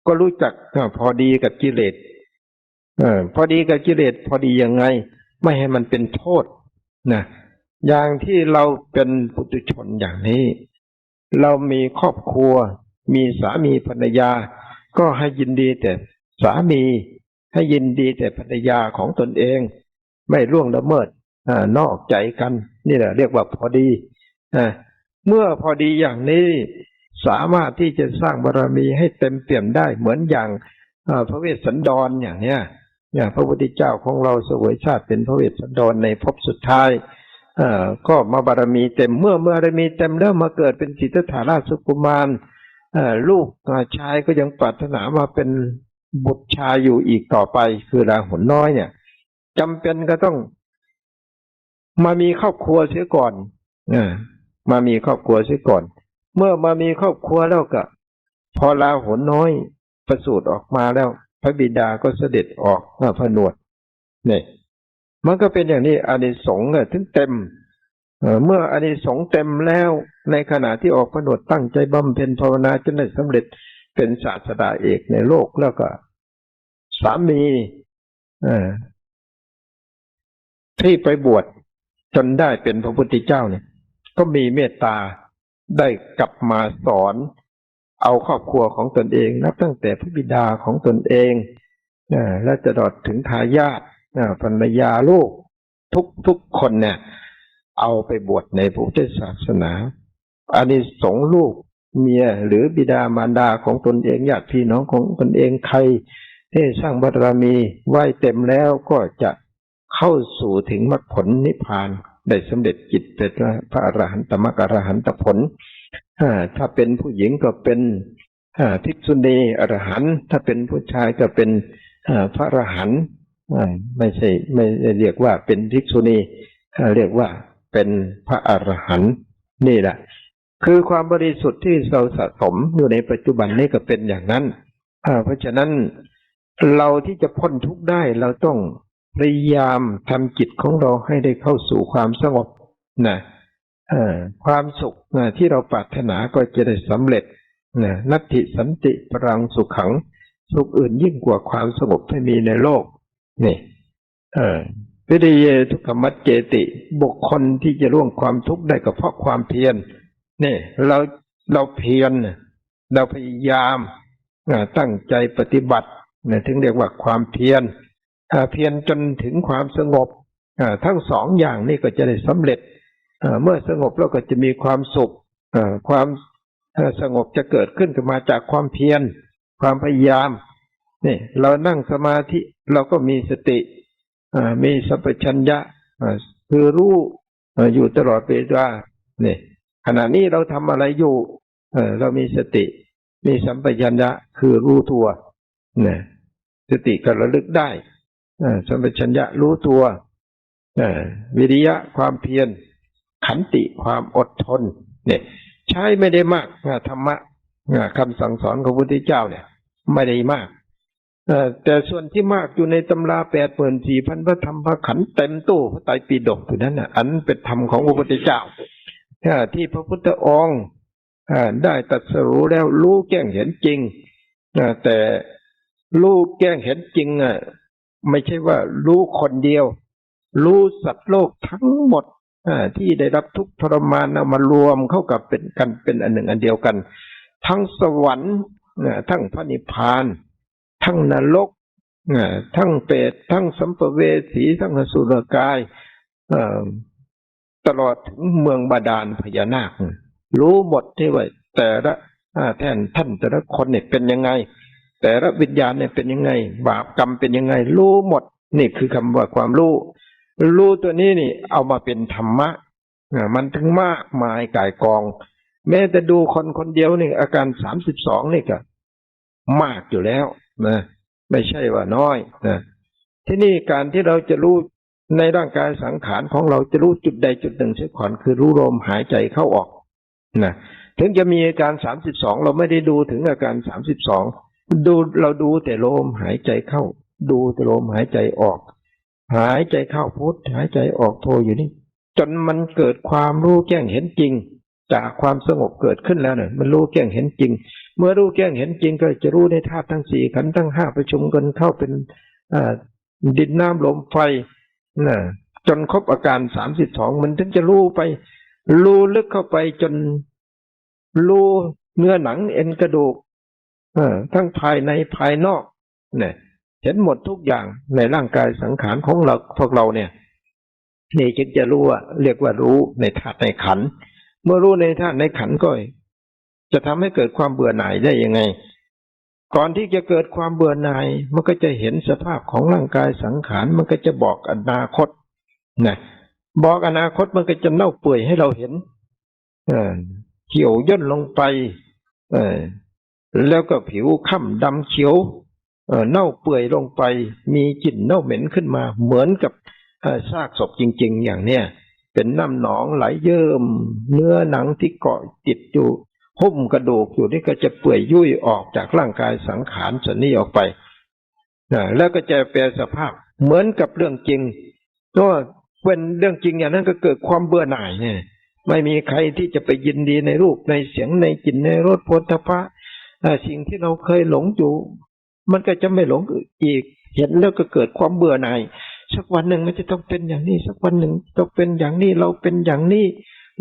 ก็รู้จักพอดีกับกิเลสพอดีกับกิเลสพอดียังไงไม่ให้มันเป็นโทษนะอย่างที่เราเป็นปุถุชนอย่างนี้เรามีครอบครัวมีสามีภรรยาก็ให้ยินดีแต่สามีให้ยินดีแต่ภรรยาของตนเองไม่ล่วงละเมิดนอกใจกันนี่แหละเรียกว่าพอดีเมื่อพอดีอย่างนี้สามารถที่จะสร้างบารมีให้เต็มเปี่ยมได้เหมือนอย่างพระเวสสันดรอย่างเนี้ยพระพุทธเจ้าของเราเสวยชาติเป็นพระเวสสันดรในภพสุดท้ายก็มาบารมีเต็มเมื่อบารมีเต็มแล้วมาเกิดเป็นสิทธัตถราชกุมารลูกชายก็ยังปรารถนามาเป็นบุตรชายอยู่อีกต่อไปคือราหุลน้อยเนี่ยจำเป็นก็ต้องมามีครอบครัวเสียก่อนมามีครอบครัวเสียก่อนเมื่อมามีครอบครัวแล้วก็พอราหุลน้อยประสูติออกมาแล้วพระบิดาก็เสด็จออกผนวดเนี่ยมันก็เป็นอย่างนี้อานิสงส์ถึงเต็มเมื่ออานิสงส์เต็มแล้วในขณะที่ออกผนวดตั้งใจบำเพ็ญภาวนาจนได้สำเร็จเป็นศาสดาเอกในโลกแล้วก็สามีที่ไปบวชจนได้เป็นพระพุทธเจ้าเนี่ยก็มีเมตตาได้กลับมาสอนเอาครอบครัวของตนเองนับตั้งแต่พระบิดาของตนเองและจะดอดถึงทายาทภรรยาลูกทุกคนเนี่ยเอาไปบวชในพุทธศาสนาอานิสงส์ลูกเมียหรือบิดามารดาของตนเองญาติพี่น้องของตนเองใครที่สร้างบารมีไหวเต็มแล้วก็จะเข้าสู่ถึงมรรคผลนิพพานได้สำเร็จกิจเป็นพระอรหันตมรรคอรหันตผลถ้าเป็นผู้หญิงก็เป็นภิกษุณีอรหันต์ถ้าเป็นผู้ชายก็เป็นพระอรหันต์ไม่เรียกว่าเป็นภิกษุณีเรียกว่าเป็นพระอรหันต์นี่แหละคือความบริสุทธิ์ที่เราสะสมอยู่ในปัจจุบันนี้ก็เป็นอย่างนั้นเพราะฉะนั้นเราที่จะพ้นทุกข์ได้เราต้องพยายามทำจิตของเราให้ได้เข้าสู่ความสงบนะความสุขที่เราปรารถนาก็จะได้สำเร็จนัตถิสันติปรังสุขขังสุขอื่นยิ่งกว่าความสงบที่มีในโลกนี่วิริยทุกขมัจเจติบุคคลที่จะล่วงความทุกข์ได้ก็เพราะความเพียรนี่เราเพียรเราพยายามตั้งใจปฏิบัติถึงเรียกว่าความเพียรเพียรจนถึงความสงบทั้งสองอย่างนี่ก็จะได้สำเร็จเมื่อสงบแล้วก็จะมีความสุขความสงบจะเกิดขึ้นมาจากความเพียรความพยายามนี่เรานั่งสมาธิเราก็มีสติมีสัมปชัญญะคือรู้อยู่ตลอดเวลานี่ขณะนี้เราทำอะไรอยู่เรามีสติมีสัมปชัญญะคือรู้ตัวนี่สติก็ระลึกได้สัมปชัญญะรู้ตัววิริยะความเพียรขันติความอดทนเนี่ยใช้ไม่ได้มากธรรมะคำสั่งสอนของพระพุทธเจ้าเนี่ยไม่ได้มากแต่ส่วนที่มากอยู่ในตำรา84,000พระธรรมพระขันธ์เต็มตู้พระไตรปิฎกอยู่นั้นอันเป็นธรรมของพระพุทธเจ้าที่พระพุทธองค์ได้ตรัสรู้แล้วรู้แจ้งเห็นจริงแต่รู้แจ้งเห็นจริงไม่ใช่ว่ารู้คนเดียวรู้สัตว์โลกทั้งหมดที่ได้รับทุกข์ทรมานเอามารวมเข้ากับเป็นอันหนึ่งอันเดียวกันทั้งสวรรค์ทั้งพระนิพพานทั้งนรกทั้งเปรตทั้งสัมภเวสีทั้งอสุรกายตลอดถึงเมืองบาดาลพญานาครู้หมดที่ว่าแต่ละท่านแต่ละคนเนี่ยเป็นยังไงแต่ละวิญญาณเนี่ยเป็นยังไงบาปกรรมเป็นยังไงรู้หมดนี่คือคำว่าความรู้ตัวนี้นี่เอามาเป็นธรรมะมันถึงมากมายก่ายกองแม้แต่ดูคนเดียวนี่อาการ32นี่ก็มากอยู่แล้วนะไม่ใช่ว่าน้อยนะที่นี่การที่เราจะรู้ในร่างกายสังขารของเราจะรู้จุดใดจุดหนึ่งเสียก่อนคือรู้ลมหายใจเข้าออกนะถึงจะมีอาการ32เราไม่ได้ดูถึงอาการ32เราดูแต่ลมหายใจเข้าดูแต่ลมหายใจออกหายใจเข้าพุทหายใจออกโทอยู่นี่จนมันเกิดความรู้แจ้งเห็นจริง จากความสงบเกิดขึ้นแล้วเนี่ยมันรู้แจ้งเห็นจริงเมื่อรู้แจ้งเห็นจริงก็จะรู้ในธาตุทั้งสี่ขันธ์ทั้งห้าประชุมกันเข้าเป็นดินน้ำลมไฟนะจนครบอาการ32มันถึงจะรู้ไปรู้ลึกเข้าไปจนรู้เนื้อหนังเอ็นกระดูกทั้งภายในภายนอกเนี่ยเห็นหมดทุกอย่างในร่างกายสังขารของเราพวกเราเนี่ยนี่จึงจะรู้ว่าเรียกว่ารู้ในธาตุในขันธ์เมื่อรู้ในธาตุในขันธ์ก็จะทำให้เกิดความเบื่อหน่ายได้ยังไงก่อนที่จะเกิดความเบื่อหน่ายมันก็จะเห็นสภาพของร่างกายสังขารมันก็จะบอกอนาคตนะบอกอนาคตมันก็จะเน่าเปื่อยให้เราเห็นเขียวย่นลงไปแล้วก็ผิวค่ำดำเขียวเน่าเปื่อยลงไปมีกลิ่นเน่าเหม็นขึ้นมาเหมือนกับซากศพจริงๆอย่างเนี้ยเป็นน้ำหนองไหลเยิ้มเนื้อหนังที่เกาะติดอยู่หุ้มกระดูกอยู่นี่ก็จะเปื่อยยุ่ยออกจากร่างกายสังขารส่วนนี้ออกไปแล้วก็จะแปลสภาพเหมือนกับเรื่องจริงก็เป็นเรื่องจริงอย่างนั้นก็เกิดความเบื่อหน่ายเนี่ยไม่มีใครที่จะไปยินดีในรูปในเสียงในกลิ่นในรสโผฏฐัพพะสิ่งที่เราเคยหลงอยู่มันก็จะไม่หลงอีกเห็นแล้วก็เกิดความเบื่อหน่ายสักวันหนึ่งมันจะต้องเป็นอย่างนี้สักวันหนึ่งต้องเป็นอย่างนี้เราเป็นอย่างนี้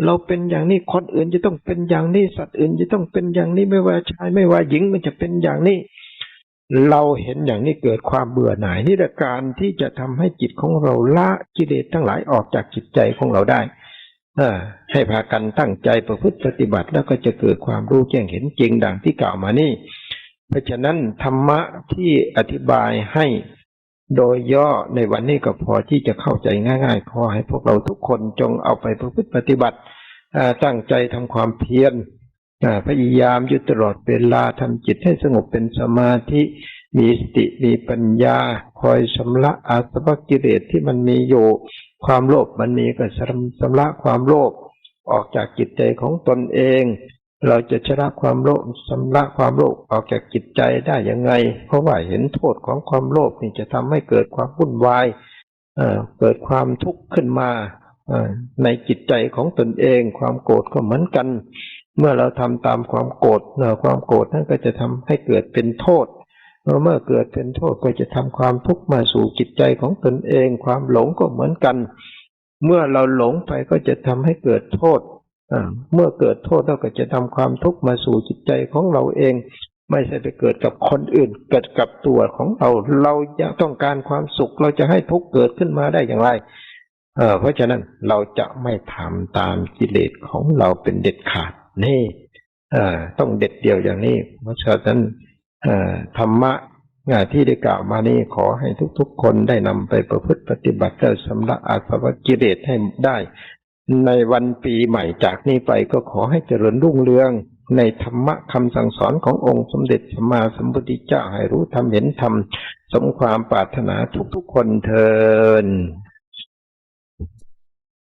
เราเป็นอย่างนี้คนอื่นจะต้องเป็นอย่างนี้สัตว์อื่นจะต้องเป็นอย่างนี้ไม่ว่าชายไม่ว่าหญิงมันจะเป็นอย่างนี้เราเห็นอย่างนี้เกิดความเบื่อหน่ายนี่แหละการที่จะทำให้จิตของเราละกิเลสทั้งหลายออกจากจิตใจของเราได้ให้พากันตั้งใจประพฤติปฏิบัติแล้วก็จะเกิดความรู้แจ้งเห็นจริงดังที่กล่าวมานี่เพราะฉะนั้นธรรมะที่อธิบายให้โดยย่อในวันนี้ก็พอที่จะเข้าใจง่ายๆขอให้พวกเราทุกคนจงเอาไปประพฤติปฏิบัติตั้งใจทำความเพียรพยายามอยู่ตลอดเวลาทำจิตให้สงบเป็นสมาธิมีสติมีปัญญาคอยชำระอาสวะกิเลสที่มันมีอยู่ความโลภมันมีก็ชำระความโลภออกจากจิตใจของตนเองเราจะชำระความโลภออกจากจิตใจได้ยังไงเพราะว่าเห็นโทษของความโลภนี่จะทำให้เกิดความวุ่นวายเกิดความทุกข์ขึ้นมาในจิตใจของตนเองความโกรธก็เหมือนกันเมื่อเราทำตามความโกรธความโกรธนั้นก็จะทำให้เกิดเป็นโทษเมื่อเกิดเป็นโทษก็จะทำความทุกข์มาสู่จิตใจของตนเองความหลงก็เหมือนกันเมื่อเราหลงไปก็จะทำให้เกิดโทษเมื่อเกิดโทษเราก็จะทำความทุกข์มาสู่จิตใจของเราเองไม่ใช่ไปเกิดกับคนอื่นเกิดกับตัวของเราเราอยากต้องการความสุขเราจะให้ทุกข์เกิดขึ้นมาได้อย่างไรเพราะฉะนั้นเราจะไม่ทำตามกิเลสของเราเป็นเด็ดขาดนี่ต้องเด็ดเดี่ยวอย่างนี้เพราะฉะนั้นธรรมะที่ได้กล่าวมานี้ขอให้ทุกๆคนได้นำไปประพฤติปฏิบัติและชำระอาสวะกิเลสให้ได้ในวันปีใหม่จากนี้ไปก็ขอให้เจริญรุ่งเรืองในธรรมะคำสั่งสอนขององค์สมเด็จสัมมาสัมพุทธเจ้าให้รู้ธรรมเห็นธรรมสมความปรารถนาทุกๆคนเทอญ